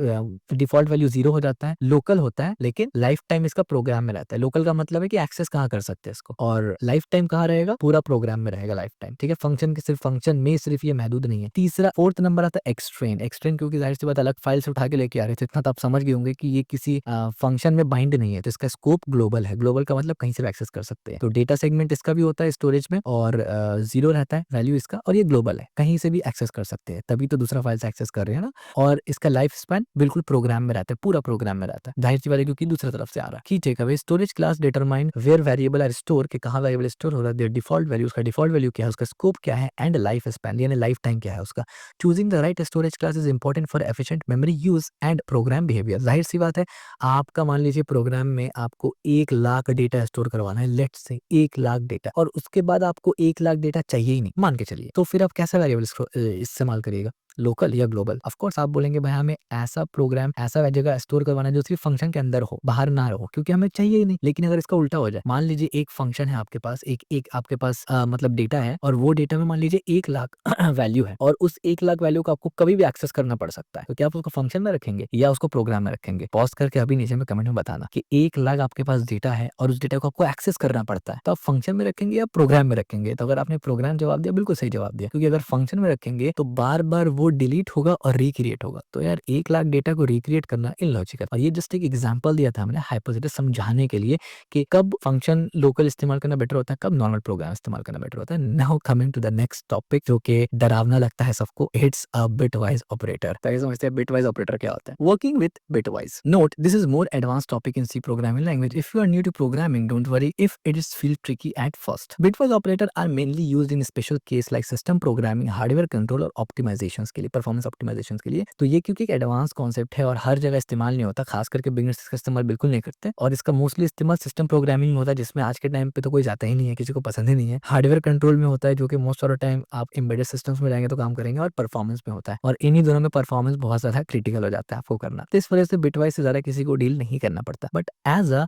डिफॉल्ट वैल्यू 0 हो जाता है, लोकल होता है लेकिन लाइफ टाइम इसका प्रोग्राम में रहता है। लोकल का मतलब है कि एक्सेस कहाँ कर सकते हैं इसको, और लाइफ टाइम कहाँ रहेगा? पूरा प्रोग्राम में रहेगा लाइफ टाइम, ठीक है? फंक्शन के सिर्फ फंक्शन में सिर्फ ये महदूद नहीं है। तीसरा, फोर्थ नंबर आता है एक्सट्रेन। एक्सट्रेन क्योंकि जाहिर सी बात अलग फाइल से उठा के लेके आ रहे थे, इतना तो आप समझ गए होंगे कि ये किसी फंक्शन में बाइंड नहीं है, तो इसका स्कोप ग्लोबल है। ग्लोबल का मतलब कहीं से भी एक्सेस कर सकते हैं। तो डेटा सेगमेंट इसका भी होता है स्टोरेज में और 0 रहता है वैल्यू इसका, और ये ग्लोबल है, कहीं से भी एक्सेस कर सकते हैं, तभी तो दूसरा फाइल से एक्सेस कर रहे हैं ना। और इसका लाइफ स्पैन बिल्कुल प्रोग्राम में रहता है, पूरा प्रोग्राम में रहता है, जाहिर सी बात है क्योंकि दूसरी तरफ से आ रहा है। Key takeaway, storage class determine where variable are store, के कहाँ वेरिएबल स्टोर हो रहा है, देयर डिफॉल्ट वैल्यू, उसका डिफॉल्ट वैल्यू क्या है, उसका स्कोप क्या है, एंड लाइफ स्पैन यानी लाइफ टाइम क्या है उसका। Choosing the right storage class is important for efficient memory use and program behaviour. जाहिर सी बात है, आपका मान लीजिए प्रोग्राम में आपको 1,00,000 डेटा स्टोर करवाना है, लेट्स से 1,00,000 डेटा, और उसके बाद आपको 1,00,000 डेटा चाहिए ही नहीं, मान के चलिए, तो फिर आप कैसा वेरिएबल इस्तेमाल करिएगा? लोकल या ग्लोबल? ऑफ कोर्स आप बोलेंगे भाई हमें ऐसा प्रोग्राम, ऐसा जगह स्टोर करवाना है जो सिर्फ फंक्शन के अंदर हो, बाहर ना हो, क्योंकि हमें चाहिए ही नहीं। लेकिन अगर इसका उल्टा हो जाए, मान लीजिए एक फंक्शन है आपके पास, एक आपके पास मतलब डेटा है, और वो डेटा में मान लीजिए 1,00,000 वैल्यू है, और उस 1,00,000 वैल्यू को आपको कभी भी एक्सेस करना पड़ सकता है, तो क्या आप उसको फंक्शन में रखेंगे या उसको प्रोग्राम में रखेंगे? पॉज करके अभी नीचे में कमेंट में बताना कि 1,00,000 आपके पास डेटा है और उस डेटा को आपको एक्सेस करना पड़ता है, तो आप फंक्शन में रखेंगे या प्रोग्राम में रखेंगे? तो अगर आपने प्रोग्राम जवाब दिया, बिल्कुल सही जवाब दिया, क्योंकि अगर फंक्शन में रखेंगे तो बार बार वो डिलीट होगा और रिक्रिएट होगा। तो यार 1,00,000 डेटा को रिक्रिएट करना इलॉजिकल। और ये जस्ट एक एग्जांपल दिया था हमने हाइपोथेसिस समझाने के लिए कि कब फंक्शन लोकल इस्तेमाल करना बेटर होता है, कब नॉर्मल प्रोग्राम इस्तेमाल करना बेटर होता है। Now coming to the next topic, जो कि डरावना लगता है सबको, इट्स अ बिटवाइज ऑपरेटर। तो ये समझते हैं बिटवाइज ऑपरेटर क्या होता है। Working with bitwise, note this is more advance topic in C programming language. If you are new to programming, don't worry if it is feel tricky at first. Bitwise operator are mainly used in special case like system programming, hardware control और optimizations के लिए, performance optimisations के लिए। तो ये क्योंकि एक advance concept है और हर जगह इस्तेमाल नहीं होता, खास करके बिगिनर्स इसका इस्तेमाल बिल्कुल नहीं करते, और इसका मोस्टली इस्तेमाल सिस्टम प्रोग्रामिंग में होता है, जिसमें आज के टाइम पे तो कोई जाता ही नहीं है, किसी को पसंद ही नहीं है। हार्डवेयर कंट्रोल में होता है, जो कि मोस्ट ऑफ द टाइम आप एम्बेडेड सिस्टम्स में जाएंगे तो काम करेंगे, और परफॉर्मेंस में होता है, और इन्हीं दोनों में परफॉर्मेंस बहुत ज्यादा क्रिटिकल हो जाता है आपको करना। तो इस वजह से बिटवाइज से ज्यादा किसी को डील नहीं करना पड़ता। But as a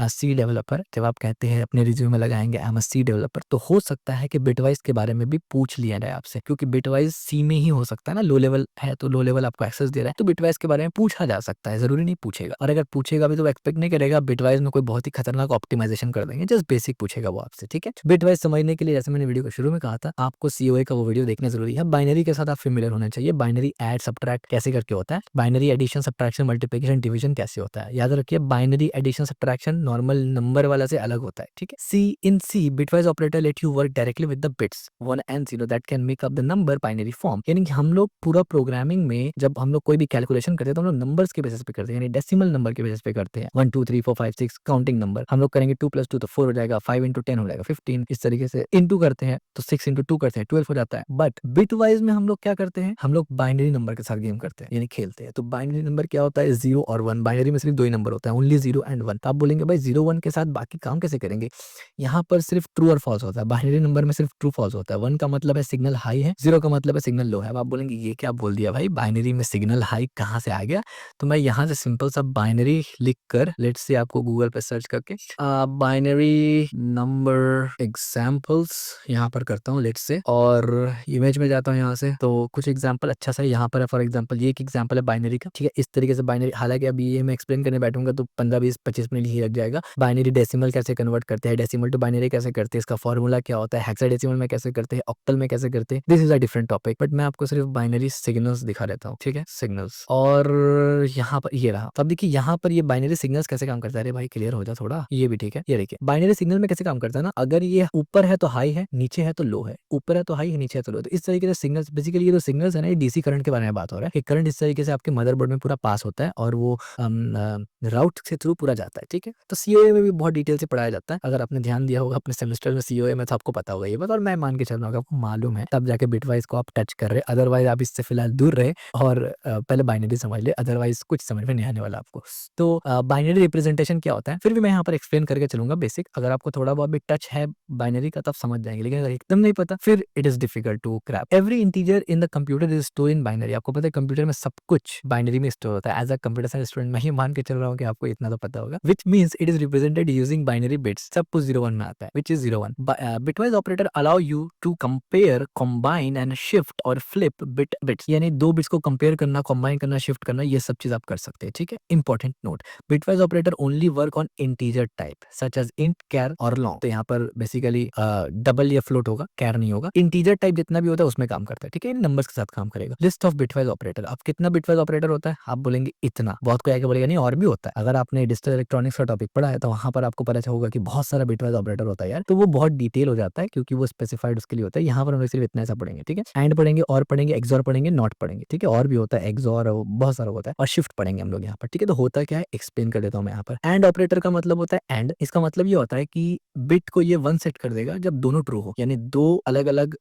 C developer, जब आप कहते हैं अपने रिज्यूमे में लगाएंगे I am a C developer, तो हो सकता है कि बिटवाइज के बारे में भी पूछ लिया जाए आपसे, क्योंकि बिटवाइज सी में ही हो सकता है ना लो लेवल है तो लो लेवल आपको एक्सेस दे रहा है, तो बिटवाइज के बारे में पूछा जा सकता है, जरूरी नहीं पूछेगा। और अगर पूछेगा भी तो एक्सपेक्ट नहीं करेगा बिटवाइज में कोई बहुत ही खतरनाक ऑप्टिमाइजेशन कर देंगे, जस्ट बेसिक पूछेगा वो आपसे, ठीक है। बिटवाइज समझने के लिए जैसे मैंने वीडियो को शुरू में कहा था, आपको सीओए का वो वीडियो देखना जरूरी है। बाइनरी के साथ आप फेमिलियर होना चाहिए, बाइनरी ऐड सब्ट्रैक्ट कैसे करके होता है, binary addition subtraction multiplication division कैसे होता है, याद रखिए binary addition subtraction normal number वाला से अलग होता है, ठीक है। C bitwise operator let you work directly with the bits 1 and 0 that can make up the number binary form. यानी कि हम लोग पूरा प्रोग्रामिंग में जब हम लोग कोई भी कैलकुलेशन करते हैं तो हम लोग नंबर्स के बेसिस पे करते हैं, यानी डेसिमल नंबर के बेसिस पे करते हैं। 1 2 3 4 5 6 काउंटिंग नंबर हम लोग करेंगे, 2 + 2 तो 4 हो जाएगा, 5 × 10 हो जाएगा 15, इस तरीके से इंटू करते हैं तो 6 × 2 करते हैं 12 हो जाता है। बट बिटवाइज में हम लोग क्या करते हैं, हम लोग बाइनरी नंबर के साथ गेम करते हैं, यानी खेलते हैं। तो बाइनरी नंबर क्या होता है, 0 और 1। बाइनरी में सिर्फ दो ही नंबर होता है, ओनली 0 and 1। तो आप बोलेंगे भाई 0 1 के साथ बाकी काम कैसे करेंगे, यहाँ पर सिर्फ ट्रू और फॉल्स होता है। बाइनरी नंबर में सिर्फ ट्रू फॉल्स होता है। 1 का मतलब है सिग्नल हाई है, 0 का मतलब है सिग्नल लो है। अब आप बोलेंगे ये क्या बोल दिया भाई, बाइनरी में सिग्नल हाई कहाँ से आ गया। तो मैं यहाँ से सिंपल सा बाइनरी लिख कर, लेट्स से आपको गूगल पे सर्च करके बाइनरी नंबर एग्जाम्पल्स यहाँ पर करता हूँ लेट्स से, और इमेज में जाता हूँ यहाँ से, तो कुछ एग्जाम्पल अच्छा सा यहाँ पर है। फॉर एग्जाम्पल ये एक एग्जाम्पल है बाइनरी का, ठीक है। इस तरीके से बाइनरी, हालांकि अभी ये मैं एक्सप्लेन करने बैठूंगा तो 15 20 25 मिनट ही लग जाएगा। बाइनरी डेसिमल कैसे कन्वर्ट करते हैं, डेसिमल टू बाइनरी कैसे करते हैं, इसका फॉर्मूला क्या होता है, हेक्साडेसिमल में कैसे करते हैं, ऑक्टल में कैसे करते हैं, this is a different topic. But मैं आपको सिर्फ बाइनरी सिग्नल्स दिखा देता हूँ, ठीक है, सिग्नल्स। और यहाँ पर ये रहा, तो अब देखिए यहाँ पर ये बाइनरी सिग्नल्स कैसे काम करता है। अरे भाई क्लियर हो जा थोड़ा, ये भी ठीक है। ये देखिए बाइनरी सिग्नल में कैसे काम करता है ना, अगर ये ऊपर है तो हाई है, नीचे है तो लो है, ऊपर है तो हाई है, नीचे है तो लो है। तो इस तरीके से सिग्नल्स, बेसिकली ये जो सिग्नल्स है ना, ये डीसी करंट के बारे में बात हो रहा है कि करंट इस तरीके से आपके मदरबोर्ड में पूरा पास होता है और वो राउट से थ्रू पूरा जाता है, ठीक है। तो सीओए में भी बहुत डिटेल से पढ़ाया जाता है, अगर आपने ध्यान दिया होगा अपने सेमेस्टर में सीओए में तो आपको पता होगा ये बात, और मैं मान के चल रहा हूँ आपको मालूम है, तब जाके बिटवाइज को आप टच कर रहे, अदरवाइज आप इससे फिलहाल दूर रहे और पहले बाइनरी समझ ले, अदरवाइज कुछ समझ में नहीं आने वाला आपको। तो बाइनरी रिप्रेजेंटेशन क्या होता है फिर भी मैं यहाँ पर एक्सप्लेन करके चलूंगा बेसिक, अगर आपको थोड़ा बहुत भी टच है बाइनरी का तब समझ जाएंगे, लेकिन अगर एकदम नहीं पता फिर it is difficult to grasp. Every integer in the computer is store in binary. आपको पता है कंप्यूटर में सब कुछ बाइनरी में स्टोर होता है। As a computer science student मैं ही मान के चल रहा हूँ कि आपको इतना तो पता होगा, which means it is represented using binary bits. सब कुछ 0 1 में आता है, which is 0 1। Bitwise operator allow you to compare, combine and shift और फ्लिप बिट्स, यानी दो बिट्स को कंपेयर करना, कॉम्बाइन करना, शिफ्ट करना, ये सब चीज आप कर सकते हैं, ठीक है। Important note, bitwise operator only work on integer type such as int, char और लॉन्ग। तो यहाँ पर बेसिकली डबल या फ्लोट होगा, कैर नहीं होगा। इंटीजर टाइप जितना भी होता है उसमें काम करता है, ठीक है, इन नंबर्स के साथ काम करेगा। लिस्ट ऑफ बिटवाइज ऑपरेटर, अब कितना बिटवाइज ऑपरेटर होता है आप बोलेंगे इतना, बहुत कोई आगे बोलेगा नहीं और भी होता है। अगर आपने डिजिटल इलेक्ट्रॉनिक्स का टॉपिक पढ़ा है तो वहां पर आपको पता होगा कि बहुत सारा बिटवाइज ऑपरेटर होता है यार, तो वो बहुत डिटेल हो जाता है क्योंकि वो स्पेसिफाइड उसके लिए होता है। यहाँ पर हम लोग सिर्फ इतना ऐसा पढ़ेंगे, ठीक है। एंड पढ़ेंगे, और पढ़ेंगे, एक्सॉर पढ़ेंगे, नॉट पढ़ेंगे, ठीक है, और भी होता है एक्सॉर, बहुत सारा होता है, और शिफ्ट पढ़ेंगे हम लोग यहाँ पर, ठीक है। तो होता क्या है एक्सप्लेन कर देता हूँ मैं यहाँ पर। एंड ऑपरेटर का मतलब होता है एंड, इसका मतलब ये होता है कि बिट को ये 1 सेट कर देगा जब दोनों ट्रू हो, यानी दो अलग अलग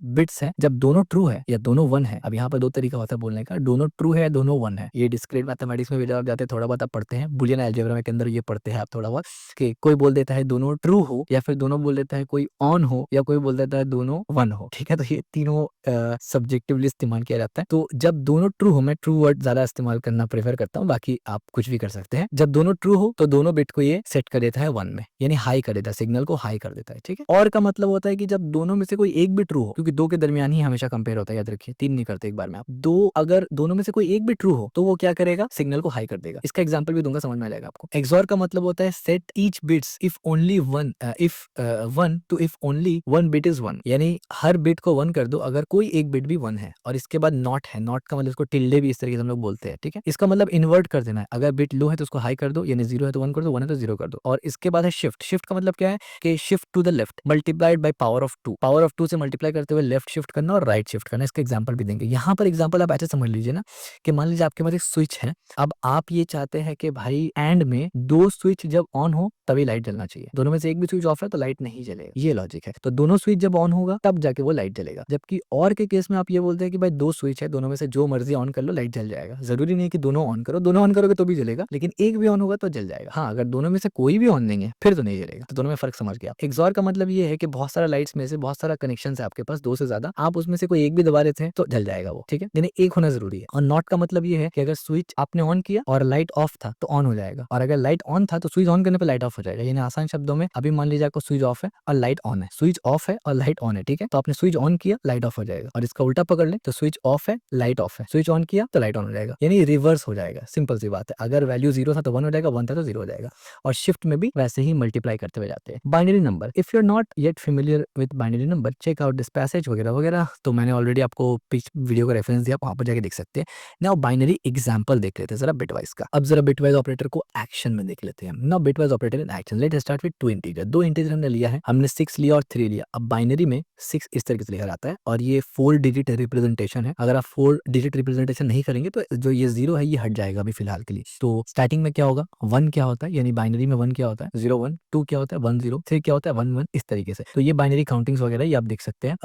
बिट्स हैं, जब दोनों ट्रू है या दोनों 1 है। अब यहाँ पर दो तरीका होता है बोलने का, दोनों ट्रू है, दोनों 1 है। ये डिस्क्रीट मैथमेटिक्स में भी जब आप जाते हैं थोड़ा बहुत आप पढ़ते हैं, बुलियन अलजेब्रा के अंदर ये पढ़ते हैं आप थोड़ा बहुत, कि कोई बोल देता है दोनों ट्रू हो, या फिर दोनों बोल देता है कोई ऑन हो, या कोई बोल देता है दोनों 1 हो, ठीक है। तो ये तीनों सब्जेक्टिवली इस्तेमाल किया जाता है। तो जब दोनों ट्रू हो, मैं ट्रू वर्ड ज्यादा इस्तेमाल करना प्रेफर करता हूँ, बाकी आप कुछ भी कर सकते हैं। जब दोनों ट्रू हो तो दोनों बिट को ये सेट कर देता है 1 में, यानी हाई कर देता है, सिग्नल को हाई कर देता है, ठीक है। और का मतलब होता है कि जब दोनों में से कोई एक भी ट्रू हो, क्योंकि दो के दरमियान ही हमेशा कंपेयर होता है, याद रखिए, 3 नहीं करते एक बार में आप। दो, अगर दोनों में से कोई एक भी ट्रू हो तो वो क्या करेगा, सिग्नल को हाई कर देगा। इसका एग्जांपल भी दूंगा, समझ में आ जाएगा आपको। एक्सॉर का मतलब होता है set each bits if only one, if 1 to if only 1 bit is 1, यानी हर बिट को 1 कर दो अगर कोई एक बिट भी 1 है। और इसके बाद नॉट है, नॉट का मतलब इसको टिल्डे भी इस तरीके से हम लोग बोलते हैं, ठीक है। इसका मतलब इन्वर्ट कर देना है, अगर बिट लो है तो उसको हाई कर दो, यानी 0 है तो 1 कर दो, 1 है तो 0 कर दो। और इसके बाद है शिफ्ट। शिफ्ट का मतलब क्या है कि shift to the left multiplied by power of 2, power of 2 से मल्टीप्लाई करते हुए लेफ्ट शिफ्ट करना और राइट शिफ्ट करना। इसका एग्जांपल भी देंगे यहाँ पर। एग्जांपल आप ऐसे समझ लीजिए ना कि मान लीजिए आपके पास एक स्विच है, अब आप ये चाहते हैं कि भाई एंड में दो स्विच जब ऑन हो तभी लाइट जलना चाहिए, दोनों में से एक भी स्विच ऑफ है तो लाइट नहीं जलेगा, ये लॉजिक है। तो दोनों स्विच जब ऑन होगा तब जाके वो लाइट जलेगा। जबकि और के केस में आप ये बोलते हैं कि भाई दो स्विच है, दोनों में से जो मर्जी ऑन कर लो लाइट जल जाएगा। जरूरी नहीं कि दोनों ऑन करो, दोनों ऑन करोगे तो भी जलेगा, लेकिन एक भी ऑन होगा तो जल जाएगा। हाँ, अगर दोनों में से कोई भी ऑन नहीं है फिर तो नहीं जलेगा। तो दोनों में फर्क समझ गया। एक्सॉर का मतलब ये है कि बहुत सारा लाइट्स में से बहुत सारा कनेक्शन है आपके पास, दो से ज्यादा, आप उसमें से कोई एक भी दबा देते हैं तो जल जाएगा वो, ठीक है, यानी एक होना जरूरी है। और नॉट का मतलब ये है कि अगर स्विच आपने ऑन किया और लाइट ऑफ था तो ऑन हो जाएगा, और अगर लाइट ऑन था तो स्विच ऑन करने पर लाइट ऑफ हो जाएगा। यानी आसान शब्दों में, अभी मान लीजिए आपको स्विच ऑफ है और लाइट ऑन है, स्विच ऑफ है और लाइट ऑन है, ठीक है, तो आपने स्विच ऑन किया लाइट ऑफ हो जाएगा। और इसका उल्टा पकड़ कर ले तो स्विच ऑफ है, लाइट ऑफ है, स्विच ऑन किया तो लाइट ऑन हो जाएगा, यानी रिवर्स हो जाएगा। सिंपल सी बात है, अगर वैल्यू 0 था तो 1 हो जाएगा, 1 था तो 0 हो जाएगा। और शिफ्ट में भी वैसे ही मल्टीप्लाई करते हुए जाते हैं। Binary number, if you are not yet familiar with binary number, check out this passage वगैरह वगैरह। तो मैंने ऑलरेडी आपको पिछ वीडियो का रेफरेंस दिया, वहां पर जाके देख सकते हैं। नाउ बाइनरी एग्जांपल देख लेते हैं जरा बिटवाइज का। अब जरा बिटवाइज ऑपरेटर को एक्शन में देख लेते हैं। Now bitwise operator in action, let's start with two integer. दो इंटीजर हमने लिया है, हमने 6 लिया और 3 लिया। अब बाइनरी में 6 इस तरीके से लिखा जाता है और ये 4 डिजिट रिप्रेजेंटेशन है। अगर आप 4 डिजिट रिप्रेजेंटेशन नहीं करेंगे तो जो ये 0 है ये हट जाएगा अभी फिलहाल के लिए। तो स्टार्टिंग में क्या होगा, 1 क्या होता है, यानी बाइनरी में 1 क्या होता है, 0 1, 2 क्या होता है, 1 0, 3 क्या होता है, 1 1, इस तरीके से। तो ये बाइनरी काउंटिंग्स वगैरह ये आप देख सकते हैं।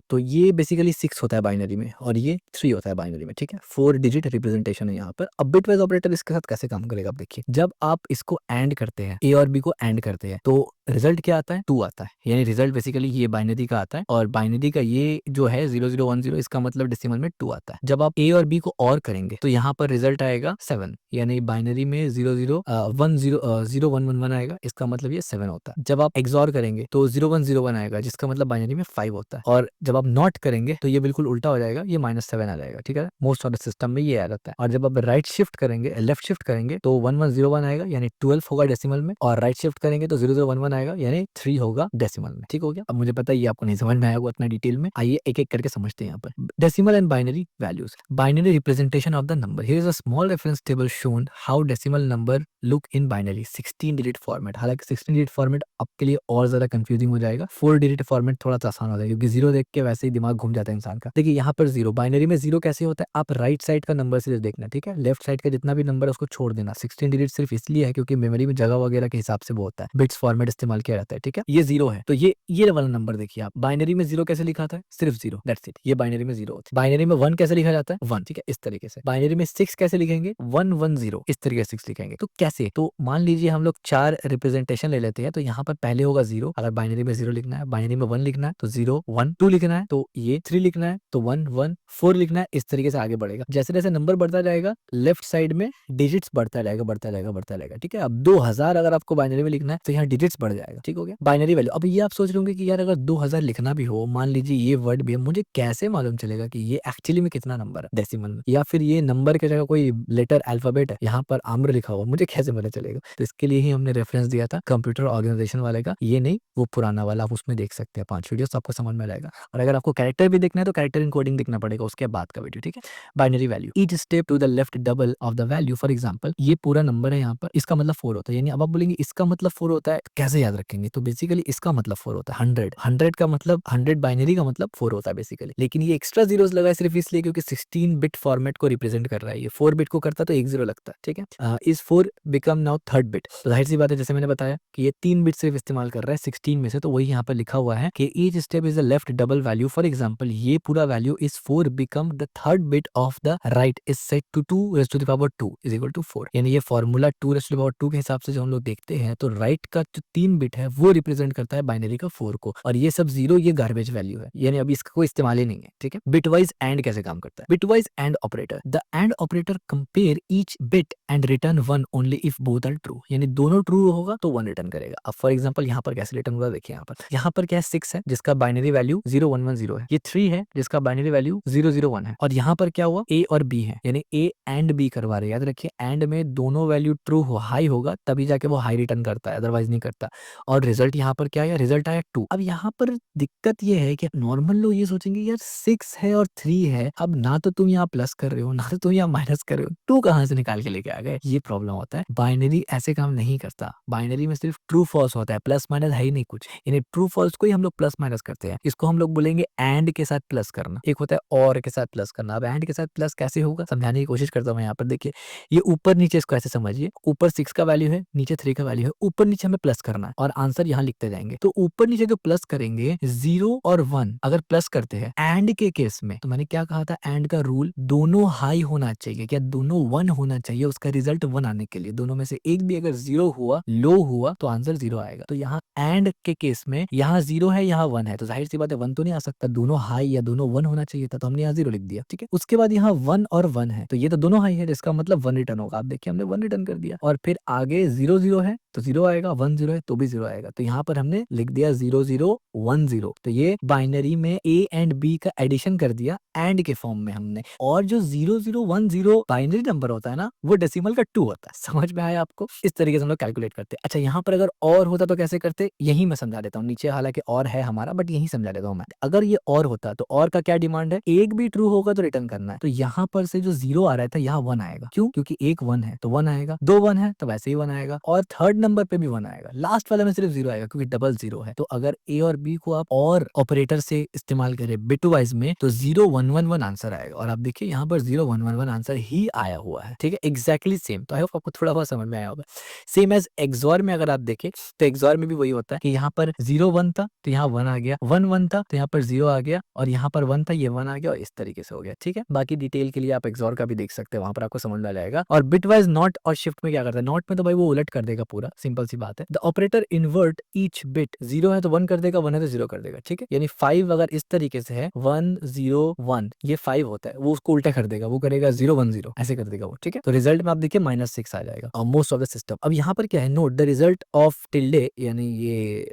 तो ये बेसिकली 6 होता है बाइनरी में और ये 3 होता है बाइनरी में, ठीक है। 4 डिजिट रिप्रेजेंटेशन है यहाँ पर। अब बिटवाइज ऑपरेटर इसके साथ कैसे काम करेगा, आप देखिए। जब आप इसको एंड करते हैं, ए और बी को एंड करते हैं, तो रिजल्ट क्या आता है, 2 आता है। यानी रिजल्ट बेसिकली ये बाइनरी का आता है और बाइनरी का ये जो है 0 0 1 0, इसका मतलब डेसिमल में 2 आता है। जब आप ए और बी को और करेंगे तो यहाँ पर रिजल्ट आएगा 7, यानी बाइनरी में 0 0 1 0 0 1 1 1 आएगा, इसका मतलब ये 7 होता है। जब आप एक्सॉर करेंगे तो 0 1 0 1 आएगा, जिसका मतलब बाइनरी में 5 होता है। और जब आप नॉट करेंगे तो ये बिल्कुल उल्टा हो जाएगा, ये -7 आ जाएगा, ठीक है। मोस्ट ऑफ द सिस्टम में ये आ जाता है। और जब आप राइट शिफ्ट करेंगे, लेफ्ट शिफ्ट करेंगे तो 1 1 0 1 आएगा, यानी 12 होगा डेसिमल में। और राइट शिफ्ट करेंगे तो 0 0 1 1 आएगा, यानी 3 होगा डेसिमल में। ठीक हो गया। अब मुझे पता है ये आपको नहीं समझ में आया होगा इतना डिटेल में, आइए एक एक करके समझते हैं यहाँ पर। Decimal and binary values, binary representation of the number. Here is a small reference table shown how decimal number look in binary 16 digit format. हालांकि 16 डिजिट फॉर्मेट आपके लिए और ज्यादा कंफ्यूजिंग हो जाएगा, 4 डिजिट फॉर्मेट थोड़ा सा आसान हो जाएगा, क्योंकि 0 देख के वैसे ही दिमाग घूम जाता है इंसान का। देखिए यहाँ पर 0, बाइनरी में 0 कैसे होता है, आप राइट साइड का नंबर सिर्फ देखना, ठीक है। लेफ्ट साइड का जितना भी नंबर है उसको छोड़ देना। 16 डिजिट सिर्फ इसलिए है क्योंकि मेमोरी में जगह वगैरह के हिसाब से वो होता है, बिट्स फॉर्मेट इस्तेमाल किया जाता है, ठीक है। ये 0 है तो ये वाला नंबर देखिए आप, बाइनरी में 0 कैसे लिखा था, सिर्फ 0, दैट्स इट। ये बाइनरी में 0 होता है। बाइनरी में 1 कैसे लिखा जाता है, 1, ठीक है, इस तरीके से। बाइनरी में 6 कैसे लिखेंगे, 1 1 0, इस तरीके से 6 लिखेंगे। तो कैसे, तो मान लीजिए हम लोग 4 रिप्रेजेंटेशन ले लेते हैं, तो यहाँ पर पहले होगा 0, अगर बाइनरी में 0 लिखना है, बाइनरी में 1 लिखना है तो 0 1, 2 लिखना है तो ये 3 लिखना है तो 1 1, 4 लिखना है, इस तरीके से आगे बढ़ेगा। जैसे जैसे नंबर बढ़ता जाएगा लेफ्ट साइड में डिजिट्स बढ़ता जाएगा, बढ़ता जाएगा, बढ़ता जाएगा, ठीक है। अब 2000 अगर आपको बाइनरी में लिखना है तो यहाँ डिजिट्स बढ़ जाएगा, ठीक हो गया। बाइनरी वैल्यू, अब ये आप सोच रहे होंगे कि यार अगर 2000 लिखना भी हो, मान लीजिए ये वर्ड भी है, मुझे कैसे मालूम चलेगा कि ये एक्चुअली में कितना नंबर है डेसिमल में, या फिर ये नंबर की जगह कोई लेटर अल्फाबेट है, यहाँ पर आम्र लिखा हुआ, मुझे कैसे पता चलेगा। तो इसके लिए ही हमने रेफरेंस दिया था कंप्यूटर ऑर्गेनाइजेशन वाले का, ये नहीं वो पुराना वाला, आप उसमें देख सकते हैं 5 वीडियोस, आपको समझ में आएगा। और अगर आपको कैरेक्टर भी देखना है तो कैरेक्टर इनकोडिंग देखना पड़ेगा, उसके बाद का वीडियो, ठीक है। Binary value, each step to the left double of the value. For example ये पूरा नंबर है यहाँ पर, इसका मतलब 4 होता है, यानी अब आप बोलेंगे इसका मतलब 4 होता है, कैसे याद रखेंगे, तो बेसिकली इसका मतलब 4 होता है। 100 का मतलब 100 बाइनरी का मतलब 4 होता है बेसिकली, लेकिन ये एक्स्ट्रा जीरोस लगा है सिर्फ इसलिए क्योंकि 16 बिट फॉर्मेट को रिप्रेजेंट कर रहा है। ये 4 बिट को करता तो 1 0 लगता है, ठीक है। इस 4 बिकम नाउ थर्ड बिट, तो जाहिर सी बात है जैसे मैंने बताया कि ये 3 बिट सिर्फ इस्तेमाल कर रहा है 16 में से, तो वही यहाँ पर लिखा हुआ है कि each step is the left double value. For example ये पूरा value is 4 become the third bit of the right is set to 2 raised to the power 2 is equal to 4। यानी ये formula 2 raised to the power 2 के हिसाब से जो हम लोग देखते हैं, तो राइट का जो 3 बिट है वो रिप्रेजेंट करता है बाइनरी का 4 को, और ये सब 0 ये गार्बेज वैल्यू है, यानी अभी इसका कोई इस्तेमाल ही नहीं है, ठीक है। बिटवाइज एंड कैसे काम करता है, bitwise and operator, the and operator compare each bit and return 1 only if both are true, यानी दोनों ट्रू होगा तो 1 रिटर्न करेगा। अब फॉर एग्जांपल यहाँ पर कैसे रिटर्न होगा देखिए, यहाँ पर क्या है, 6 है जिसका बाइनरी वैल्यू 0 1 1 0 है, ये 3 है जिसका बाइनरी वैल्यू 0 0 1 है, और यहाँ पर क्या हुआ, ए और बी है, यानी ए एंड बी करवा रहे हैं। याद रखिए एंड में दोनों वैल्यू ट्रू हो, हाई होगा तभी जाके वो हाई रिटर्न करता है, अदरवाइज नहीं करता। और रिजल्ट यहाँ पर क्या आया, रिजल्ट आया 2। अब यहाँ पर दिक्कत ये है कि नॉर्मल लोग ये सोचेंगे यार 6 है और 3 है, अब ना तो तुम यहाँ प्लस कर रहे हो ना तो तुम यहाँ माइनस कर रहे हो, 2 कहाँ से निकाल के लेके आ गए, ये प्रॉब्लम होता है। बाइनरी ऐसे काम नहीं करता, बाइनरी में सिर्फ ट्रू फॉल्स होता है, प्लस माइनस है ही नहीं कुछ, यानी ट्रू फॉल्स को ही हम लोग प्लस माइनस करते हैं। इसको हम लोग बोलेंगे एंड के साथ प्लस करना, एक होता है और के साथ प्लस करना। अब एंड के साथ प्लस कैसे होगा समझाने की कोशिश करता हूँ। यहाँ पर देखिए ये ऊपर नीचे इसको ऐसे समझिए, ऊपर 6 का वैल्यू है, नीचे 3 का वैल्यू है, ऊपर नीचे हमें प्लस करना है और आंसर यहाँ लिखते जाएंगे। तो ऊपर नीचे जो प्लस करेंगे 0 और 1 अगर प्लस करते हैं एंड के केस में, तो मैंने क्या कहा था, एंड का रूल दोनों हाई होना चाहिए, क्या दोनों 1 होना चाहिए उसका रिजल्ट 1 आने के लिए। दोनों में से एक भी अगर 0 हुआ, लो हुआ, तो आंसर 0 आएगा। तो यहाँ एंड के केस में यहाँ 0 है, यहाँ 1 है, तो जाहिर सी बात है 1 तो नहीं आ सकता, दोनों हाई या दोनों 1 होना चाहिए था, तो हमने यहाँ 0 लिख दिया, ठीक है। उसके बाद यहाँ 1 और 1 है, तो ये तो दोनों हाई है, जिसका मतलब 1 रिटर्न होगा। आप देखिए हमने 1 रिटर्न कर दिया, और फिर आगे 0 0 है तो 0 आएगा, 1 0 है तो भी 0 आएगा। तो यहाँ पर हमने लिख दिया 0 0 1 0। तो ये बाइनरी में A एंड B का एडिशन कर दिया एंड के फॉर्म में हमने। और जो 0 0 1 0 बाइनरी नंबर होता है ना, वो डेसिमल का 2 होता है। समझ में आया आपको? इस तरीके से हम लोग कैलकुलेट करते हैं। अच्छा, यहाँ पर अगर और होता तो कैसे करते, यही मैं समझा देता हूँ। नीचे हालांकि और है हमारा, बट यही समझा देता हूँ मैं। अगर ये और होता तो और का क्या डिमांड है, एक भी ट्रू होगा तो रिटर्न करना है। तो यहाँ पर से जो 0 आ रहा था, यहाँ 1 आएगा। क्यों? क्योंकि एक 1 है तो 1 आएगा, 2 1 है तो वैसे ही 1 आएगा, और थर्ड नंबर पे भी 1 आएगा, लास्ट वाले में सिर्फ 0 आएगा क्योंकि डबल 0 है। तो अगर ए और बी को आप और ऑपरेटर से इस्तेमाल करें बिट वाइज में, तो 0 1 1 1 आंसर आएगा। और आप देखिए यहाँ पर 0 1 1 1 आंसर ही आया हुआ है। ठीक है, एग्जैक्टली सेम। तो आई होप आपको थोड़ा बहुत समझ में आया होगा। सेम एज एक्सॉर में अगर आप देखें तो एक्सॉर में भी वही होता है कि यहाँ पर 0 1 था तो यहाँ 1 आ गया, 1 1 था तो यहाँ पर 0 आ गया, और यहाँ पर 1 था ये 1 आ गया, और इस तरीके से हो गया। ठीक है, बाकी डिटेल के लिए आप एक्सॉर का भी देख सकते हैं, वहां पर आपको समझ में आ जाएगा। और बिटवाइज नॉट और शिफ्ट में क्या करता है, नॉट में तो भाई वो उलट कर देगा पूरा, सिंपल सी बात है। The operator invert each bit, 0 है तो 1 कर देगा, 1 है तो 0 कर देगा। ठीक है, यानी 5 अगर इस तरीके से है 1 0 1, ये 5 होता है, वो उसको उल्टा कर देगा, वो करेगा 0 1 0 ऐसे कर देगा वो। ठीक है, तो रिजल्ट में आप देखिए -6 आ जाएगा मोस्ट ऑफ द सिस्टम। अब यहाँ पर क्या है, note the result of tilde यानी ये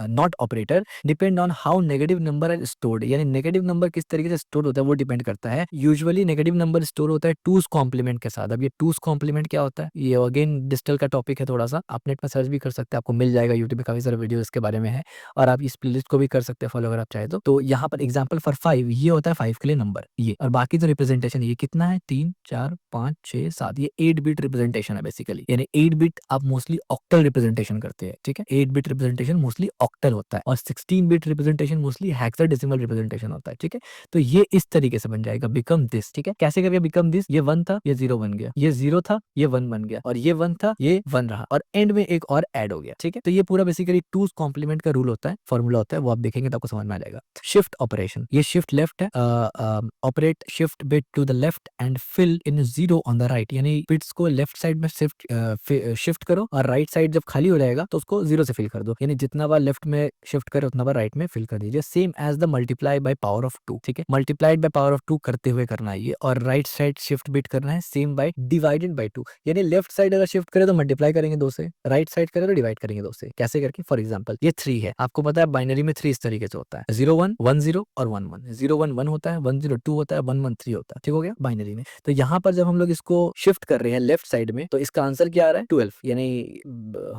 not operator depend on how negative number are stored, यानी नेगेटिव नंबर किस तरीके से स्टोर होता है वो डिपेंड करता है। यूजुअली नेगेटिव नंबर स्टोर होता है टूज कॉम्प्लीमेंट के साथ। अब ये टूज कॉम्प्लीमेंट क्या होता है, ये अगेन डिजिटल का टॉपिक है, थोड़ा सा आप नेट में सर्च भी कर सकते हैं, आपको मिल जाएगा, यूट्यूब पे काफी सारे वीडियो इसके बारे में है, और आप इस प्लेलिस्ट को भी कर सकते हैं फॉलो अगर आप चाहे तो यहाँ पर एग्जाम्पल फॉर 5 ये होता है 5 के लिए नंबर ये, और बाकी जो रिप्रेजेंटेशन ये कितना है 3 4 5 6 7, ये 8 बिट रिप्रेजेंटेशन है बेसिकली, यानी 8 बिट आप मोस्टली ऑक्टल रिप्रेजेंटेशन करते हैं। ठीक है, 8 बिट रिप्रेजेंटेशन मोस्टली ऑक्टल होता है, और 16 bit representation mostly hexadecimal representation होता है। ठीक है, तो ये इस तरीके से बन जाएगा बिकम दिस। ठीक है, कैसे करके बिकम दिस, ये 1 था ये 0 बन गया, ये 0 था ये 1 बन गया, और ये 1 था ये 1 रहा, और एंड में एक और ऐड हो गया। ठीक है, तो ये पूरा बेसिकली टूज कॉम्प्लीमेंट का रूल होता है, फॉर्मूला होता है, वो आप देखेंगे तो आपको समझ में आ जाएगा। शिफ्ट ऑपरेशन, ये शिफ्ट लेफ्ट है, operate shift bit to the left and fill in 0 on the right, यानी बिट्स को लेफ्ट साइड में शिफ्ट करो, और राइट साइड जब खाली हो जाएगा तो उसको 0 से फिल कर दो, यानी जितना बार लेफ्ट में शिफ्ट करे उतना बार राइट में फिल कर दीजिए। Same as the multiply by power of 2। ठीक है, मल्टीप्लाइड बाय पावर ऑफ 2 करते हुए करना है ये, और राइट साइड शिफ्ट बिट करना है सेम बाय डिवाइडेड बाय 2, यानी लेफ्ट साइड अगर शिफ्ट करे तो मल्टीप्लाई करेंगे 2 से, राइट साइड करे तो डिवाइड करेंगे 2 से। कैसे करके, फॉर एग्जांपल ये 3 है, आपको पता है बाइनरी में 3 इस तरीके से होता है, 0 1 1 0 और 1 1, 0 1 1 होता है, 1 0 2 होता है, 1 1 3 होता है। ठीक हो गया बाइनरी में। तो यहाँ पर जब हम लोग इसको शिफ्ट कर रहे हैं लेफ्ट साइड में, तो इसका आंसर क्या आ रहा है 12, यानी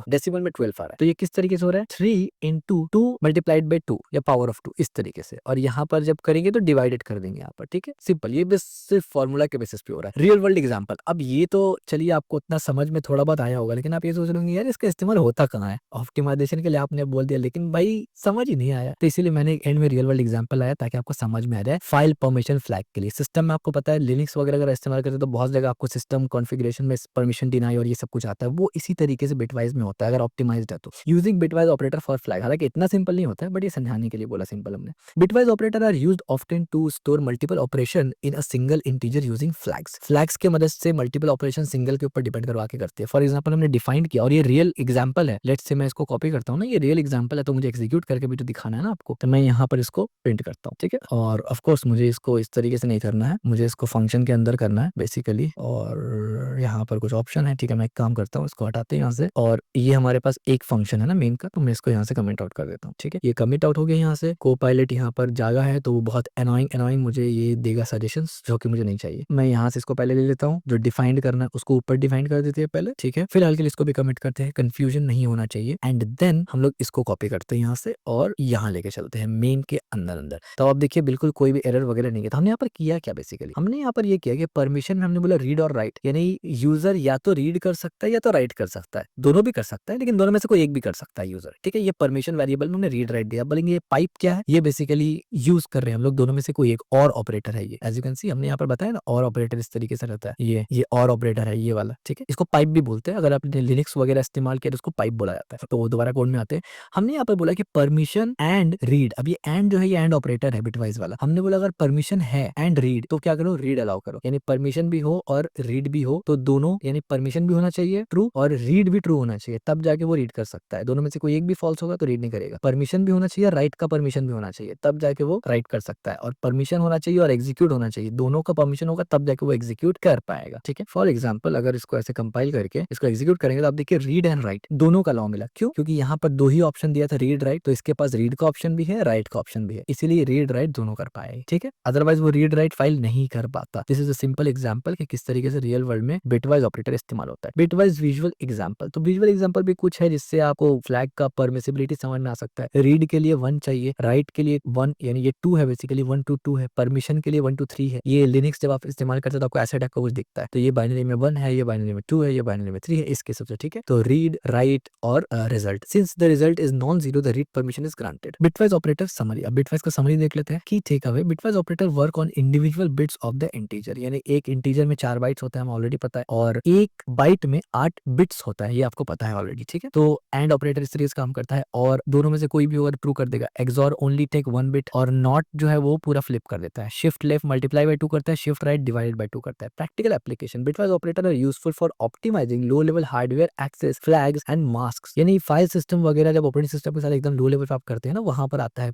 डेसिमल में 12 आ रहा है। तो ये किस तरीके से हो रहा है, 3 इंटू 2 मल्टीप्लाइड बाई 2 या पावर ऑफ 2 इस तरीके से, और यहाँ पर जब करेंगे तो डिवाइडेड कर देंगे यहाँ पर। ठीक है, सिंपल, ये बस सिर्फ फॉर्मूला के बेसिस पे हो रहा है। रियल वर्ल्ड एग्जांपल, अब ये तो चलिए आपको उतना समझ में थोड़ा बहुत आया होगा, लेकिन आप ये सोच रहे होंगे यार इसका इस्तेमाल होता कहाँ है, ऑप्टिमाइजेशन के लिए आपने बोल दिया लेकिन भाई समझ ही नहीं आया, तो इसीलिए मैंने एंड में रियल वर्ल्ड एग्जांपल आया ताकि आपको समझ में आ जाए। फाइल परमिशन फ्लैग के लिए सिस्टम में आपको पता है लिनक्स वगैरह अगर इस्तेमाल करते हैं तो बहुत जगह आपको सिस्टम कॉन्फ़िगरेशन में परमिशन डिनाई और ये सब कुछ आता है, वो इसी तरीके से बिटवाइज में होता है अगर ऑप्टिमाइज्ड है तो। Using bitwise operator for flag, हालांकि इतना सिंपल नहीं होता है बट ये समझाने के लिए बोला सिंपल हमने। Bitwise operator are used often to store multiple operation in a single integer using flags. Flags की मदद से मल्टीपल ऑपरेशन सिंगल के ऊपर डिपेंड करवा के करते हैं। फॉर एग्जांपल हमने डिफाइन किया और ये रियल एग्जांपल है, लेट्स से मैं इसको कॉपी करता हूँ ना, ये रियल एग्जांपल है तो मुझे एग्जीक्यूट करके भी तो दिखाना है ना आपको, तो मैं यहाँ पर इसको प्रिंट करता हूँ। ठीक है, और ऑफ कोर्स मुझे इसको इस तरीके से नहीं करना है, मुझे इसको फंक्शन के अंदर करना है बेसिकली, और यहाँ पर कुछ ऑप्शन है। ठीक है, मैं एक काम करता हूँ, इसको हटाते हैं यहाँ से, और ये हमारे पास एक फंक्शन है ना मेन का, तो मैं इसको यहाँ से कमेंट आउट कर देता हूँ। ठीक है, ये कमिट आउट हो गया यहाँ से। को पायलट यहाँ पर जागा है तो वो बहुत एनोइंग मुझे ये देगा सजेशंस जो कि मुझे नहीं चाहिए। मैं यहाँ से इसको पहले ले लेता हूँ, जो डिफाइंड करना है उसको ऊपर डिफाइन कर देते हैं पहले। ठीक है, फिलहाल के लिए इसको भी कमिट करते हैं, कंफ्यूजन नहीं होना चाहिए, एंड देन हम लोग इसको कॉपी करते हैं यहाँ से और यहाँ लेके चलते हैं मेन के अंदर अंदर। तो आप देखिए बिल्कुल कोई भी एरर वगैरह नहीं है। तो हमने यहाँ पर किया क्या, बेसिकली हमने यहाँ पर ये किया कि परमिशन में हमने बोला रीड और राइट, यानी यूजर या तो रीड कर सकता है या तो राइट कर सकता है, दोनों भी कर सकता है, लेकिन दोनों में से कोई एक भी कर सकता है यूजर। ठीक है, ये परमिशन वेरिएबल में हमने रीड राइट दिया। बोलेंगे ये पाइप क्या है, ये बेसिकली यूज कर रहे हैं हम लोग दोनों में से कोई एक और ऑपरेटर है ये, एज यू कैन सी हमने यहाँ पर बताया ना और ऑपरेटर इस तरीके से रहता है, ये और ऑपरेटर है ये वाला। ठीक है, इसको पाइप भी बोलते हैं, अगर आपने लिनक्स वगैरह इस्तेमाल किया तो उसको पाइप बोला जाता है। तो दोबारा कोड में आते हैं, हमने यहाँ पर बोला कि परमिशन एंड रीड। अब ये एंड जो है ये एंड ऑपरेटर है बिटवाइज वाला। हमने बोला अगर परमिशन है एंड रीड तो क्या करो, रीड अलाउ करो, यानी परमिशन भी हो और रीड भी हो, तो दोनों, यानी परमिशन भी होना चाहिए ट्रू और रीड भी ट्रू होना चाहिए, तब जाके वो रीड कर सकता है। दोनों में से कोई एक भी फॉल्स होगा तो रीड नहीं करेगा। परमिशन भी होना चाहिए, राइट का परमिशन भी होना चाहिए, तब जाके वो राइट कर सकता है, और परमिशन होना चाहिए और एग्जीक्यूट होना चाहिए, दोनों का परमिशन होगा तब जाके वो एग्जीक्यूट कर पाएगा। ठीक है, फॉर एग्जाम्पल अगर इसको ऐसे कंपाइल करके इसको एग्जीक्यूट करेंगे करेंगे तो आप देखिए रीड एंड राइट दोनों का लॉ मिला। क्यों? क्योंकि यहाँ पर 2 ही ऑप्शन दिया था रीड राइट, तो इसके पास रीड का ऑप्शन भी है, राइट का ऑप्शन भी है, इसीलिए रीड राइट दोनों कर पाए, ठीक है? अदरवाइज़ वो रीड राइट फाइल नहीं कर पाता। This is a simple example कि किस तरीके से रियल वर्ल्ड में बिटवाइज़ ऑपरेटर इस्तेमाल होता है। बिटवाइज़ विजुअल एग्जांपल, तो विजुअल एग्जांपल भी कुछ है जिससे आपको फ्लैग का परमिसिबिलिटी समझ में आ सकता है। रीड के लिए 1 चाहिए, राइट के लिए 1 यानी ये 2 है बेसिकली 1 टू 2 है, परमिशन के लिए 1 टू 3 है। ये लिनक्स जब आप इस्तेमाल करते हो तो आपको ऐसा टाइप का कुछ दिखता है। तो ये बाइनरी में 1 है, ये बाइनरी में 2 है, ये बाइनरी में 3 है, इसके हिसाब से, ठीक है? तो रीड, राइट और result. Since the result is non zero the read permission is granted. Bitwise operator summary, अब बिटवाइज़ का समरी देख लेते हैं। की takeaway, bitwise operator work on individual bits of the integer, यानी एक इंटीजर में 4 बाइट्स होते हैं, हमें ऑलरेडी पता है, और एक बाइट में 8 बिट्स होता है, ये आपको पता है ऑलरेडी, ठीक है? तो एंड ऑपरेटर इस तरीके से काम करता है, और दोनों में से कोई भी होगा तो ट्रू कर देगा। एक्सऑर ओनली टेक 1 बिट, और नॉट जो है वो पूरा फ्लिप कर देता है। शिफ्ट लेफ्ट मल्टीप्लाई बाय 2 करता है, शिफ्ट राइट डिवाइडेड बाय 2 करता है। Practical application, bitwise operator are useful for optimizing low level hardware access, flags and masks, यानी फाइल सिस्टम वगैरह जब ऑपरेटिंग सिस्टम के साथ एकदम लो लेवल पे आप करते हैं ना, वहां पर आता है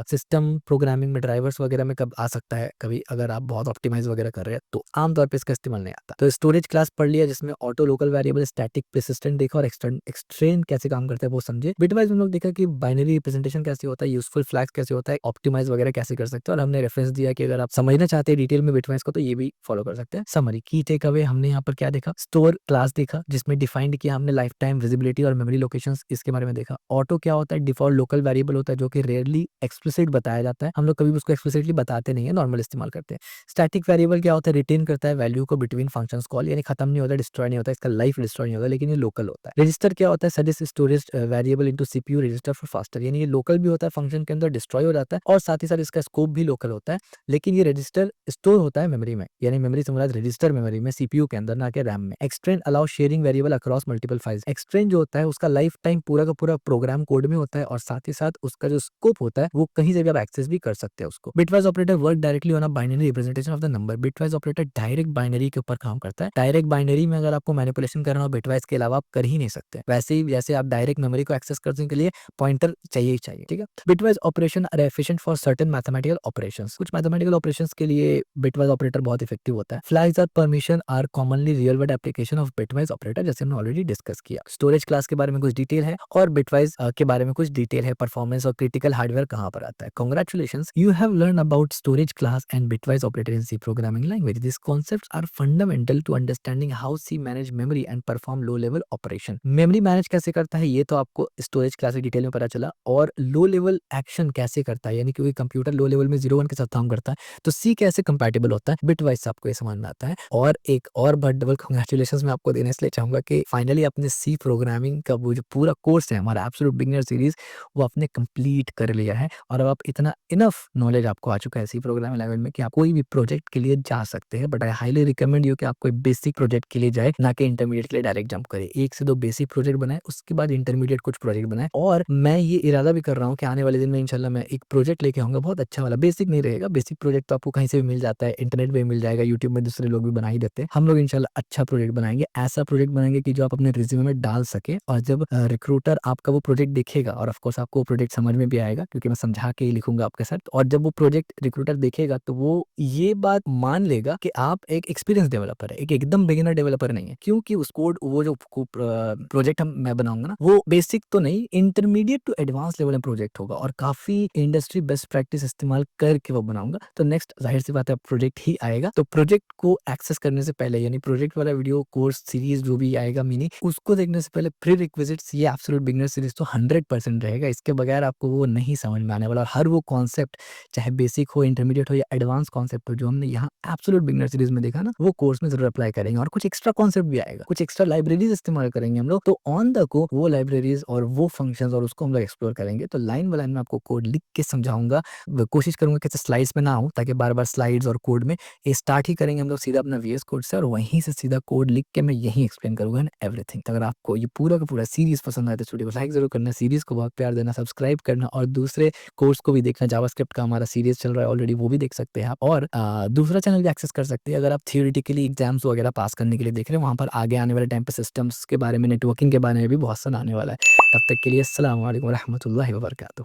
सिस्टम प्रोग्रामिंग में ड्राइवर्स वगैरह में कब आ सकता है कभी, अगर आप बहुत ऑप्टिमाइज वगैरह कर रहे हैं तो आमतौर पे इसका इस्तेमाल नहीं आता। तो स्टोरेज क्लास पढ़ लिया जिसमें auto local variable, static, persistent देखा, और एक्सट्रेन कैसे काम करता है वो समझे। बिटवाइज हम लोग देखा कि बाइनरी रिप्रेजेंटेशन कैसे होता है, यूजफुल फ्लैग्स कैसे होता है, ऑप्टिमाइज वगैरह कैसे कर सकते हैं, और हमने रेफरेंस दिया कि अगर आप समझना चाहते हैं डिटेल में बिटवाइज को तो ये भी फॉलो कर सकते हैं। समरी, की टेक अवे, हमने यहाँ पर क्या देखा, स्टोर क्लास देखा जिसमें डिफाइंड किया हमने लाइफ टाइम, विजिबिलिटी और मेमोरी लोकेशंस, इसके बारे में देखा। ऑटो क्या होता है, डिफॉल्ट लोकल वेरिएबल होता है जो कि रेयरली एक्सप्लिसिट बताया जाता है, हम लोग कभी भी उसको एक्सप्लिसिटली बताते नहीं है, नॉर्मल इस्तेमाल करते हैं। स्टैटिक वेरिएबल क्या होता है, रिटेन करता है वैल्यू को बिटवीन फंक्शंस कॉल, यानी खत्म नहीं होता, डिस्ट्रॉय नहीं होता, इसका लाइफ डिस्ट्रॉय नहीं होता, लेकिन ये लोकल होता है। रजिस्टर क्या होता है, suggest storage variable into CPU register for faster, यानी ये लोकल भी होता है, फंक्शन के अंदर डिस्ट्रॉय हो जाता है, और साथ ही साथ इसका स्कोप भी लोकल होता है, लेकिन ये रजिस्टर स्टोर होता है मेमोरी में, यानी मेमोरी से मुराद रजिस्टर मेमोरी में, सीपीयू के अंदर, ना कि रैम में। Extend allow sharing variable across multiple files, extend जो होता है उसका लाइफ टाइम पूरा का पूरा प्रोग्राम कोड में होता है, और साथ ही साथ उसका जो स्कोप होता है वो कहीं से भी आप एक्सेस भी कर सकते हैं उसको। Bitwise operator work directly on a binary representation of the number, bitwise operator direct binary के ऊपर काम करता है। डायरेक्ट बाइनरी में अगर आपको मैनिपुलेशन करना हो बिटवाइज के अलावा आप कर ही नहीं सकते। वैसे ही जैसे आप डायरेक्ट मेमोरी को एक्सेस करने के लिए पॉइंटर चाहिए ही चाहिए, ठीक है? Bitwise operation are efficient for certain mathematical operations, कुछ मैथमेटिकल ऑपरेशंस के लिए बिटवाइज ऑपरेटर बहुत इफेक्टिव होता है। फ्लैग्स और permission are commonly real world application of bitwise operator, जैसे हमने ऑलरेडी डिस्कस किया। स्टोरेज क्लास के बारे में कुछ डिटेल है, और बिटवाइज के बारे में कुछ डिटेल है, परफॉर्मेंस और क्रिटिकल हार्डवेयर कहाँ पर आता है। Congratulations, you have learn about storage class and bitwise operator in C programming language. This concepts are fundamental to understanding how C manage memory and perform low level operation. Memory manage कैसे करता है ये तो आपको storage class की detail में पता चला, और लो लेवल एक्शन कैसे करता है, यानी क्योंकि कंप्यूटर लो लेवल में 0 1 के साथ काम करता है, तो सी कैसे कंपैटिबल होता है बिटवाइज से आपको ये समझ में आता है। और एक और बहुत डबल कांग्रेचुलेशंस मैं आपको देने इसलिए चाहूंगा कि फाइनली अपने सी प्रोग्रामिंग का वो जो पूरा कोर्स है हमारा एब्सोल्यूट बिगिनर सीरीज, वो आपने कंप्लीट कर लिया है, और अब आप इतना इनफ नॉलेज आपको आ चुका है सी प्रोग्रामिंग लेवल में कि आप कोई भी प्रोजेक्ट के लिए जा सकते हैं। But I highly recommend you कि आप कोई बेसिक प्रोजेक्ट के लिए जाए, ना कि इंटरमीडिएट के लिए डायरेक्ट जंप करे। 1 से 2 बेसिक प्रोजेक्ट बनाए, उसके बाद इंटरमीडिएट कुछ प्रोजेक्ट बनाए, और मैं ये इरादा भी कर रहा हूँ कि आने वाले दिन में इंशाल्लाह मैं एक प्रोजेक्ट लेके आऊंगा बहुत अच्छा वाला। बेसिक नहीं रहेगा, बेसिक प्रोजेक्ट तो आपको कहीं से भी मिल जाता है, इंटरनेट पे मिल जाएगा, यूट्यूब में दूसरे लोग भी बना ही देते हैं। हम लोग इंशाल्लाह अच्छा प्रोजेक्ट बनाएंगे, ऐसा प्रोजेक्ट बनाएंगे कि जो आप अपने रिज्यूमे में डाल सके, और जब रिक्रूटर आपका वो प्रोजेक्ट देखेगा, और ऑफ कोर्स आपको वो प्रोजेक्ट समझ में भी आएगा क्योंकि मैं समझा के ही लिखूंगा आपके साथ, और जब वो प्रोजेक्ट रिक्रूटर देखेगा तो वो ये बात मान लेगा कि आप एक एक्सपीरियंस डेवलपर है, एक एकदम बिगिनर डेवलपर नहीं है, क्योंकि उस कोड वो जो प्रोजेक्ट हम मैं बनाऊंगा ना, वो बेसिक तो नहीं, इंटरमीडिएट टू एडवांस लेवल में प्रोजेक्ट होगा, और काफी इंडस्ट्री बेस्ट प्रैक्टिस इस्तेमाल करके वो बनाऊंगा। तो नेक्स्ट जाहिर सी बात है प्रोजेक्ट ही आएगा, तो प्रोजेक्ट को एक्सेस करने से पहले, यानी प्रोजेक्ट वाला वीडियो कोर्स सीरीज जो भी आएगा मिनी, उसको देखने से पहले प्री रिक्विजिट्स ये एब्सोल्यूट बिगिनर सीरीज तो 100% रहेगा, इसके बगैर आपको वो नहीं समझ में आने वाला। और हर वो कॉन्सेप्ट, चाहे बेसिक हो, इंटरमीडिएट हो या एडवांस कॉन्सेप्ट हो, जो हमने यहाँ एब्सोल्यूट बिगिनर सीरीज में देखा ना, वो कोर्स में जरूर अप्लाई करेंगे। और कुछ एक्स्ट्रा कॉन्सेप्ट भी आएगा, कुछ एक्स्ट्रा लाइब्रेरीज इस्तेमाल करेंगे हम लोग, तो ऑन द को वो लाइब्रेरीज और वो फंक्शंस और उसको हम लोग एक्सप्लोर करेंगे। तो लाइन बाय लाइन में आपको कोड लिख के समझाऊंगा, कोशिश करूंगा कि स्लाइड्स में ना आऊं, ताकि बार बार स्लाइड्स और कोड में ये स्टार्ट ही करेंगे हम लोग सीधा अपना वीएस कोड से, और वहीं से सीधा कोड लिख के मैं यहीं एक्सप्लेन करूंगा एंड एवरीथिंग। तो अगर आपको ये पूरा का पूरा सीरीज पसंद आए तो वीडियो को लाइक जरूर करना, सीरीज को बहुत प्यार देना, सब्सक्राइब करना, और दूसरे कोर्स को भी देखना। जावास्क्रिप्ट का हमारा सीरीज चल रहा है ऑलरेडी, वो भी देख सकते हैं आप, और दूसरा चैनल भी एक्सेस कर सकते हैं अगर आप थियोरेटिकली एग्जाम्स वगैरह पास करने के लिए देख रहे हैं। वहाँ पर आगे आने वाले टाइम पे सिस्टम्स के बारे में, नेटवर्किंग के बारे में भी बहुत सारा आने वाला है। तब तक के लिए अस्सलाम वालेकुम रहमतुल्लाहि व बरकातुहू।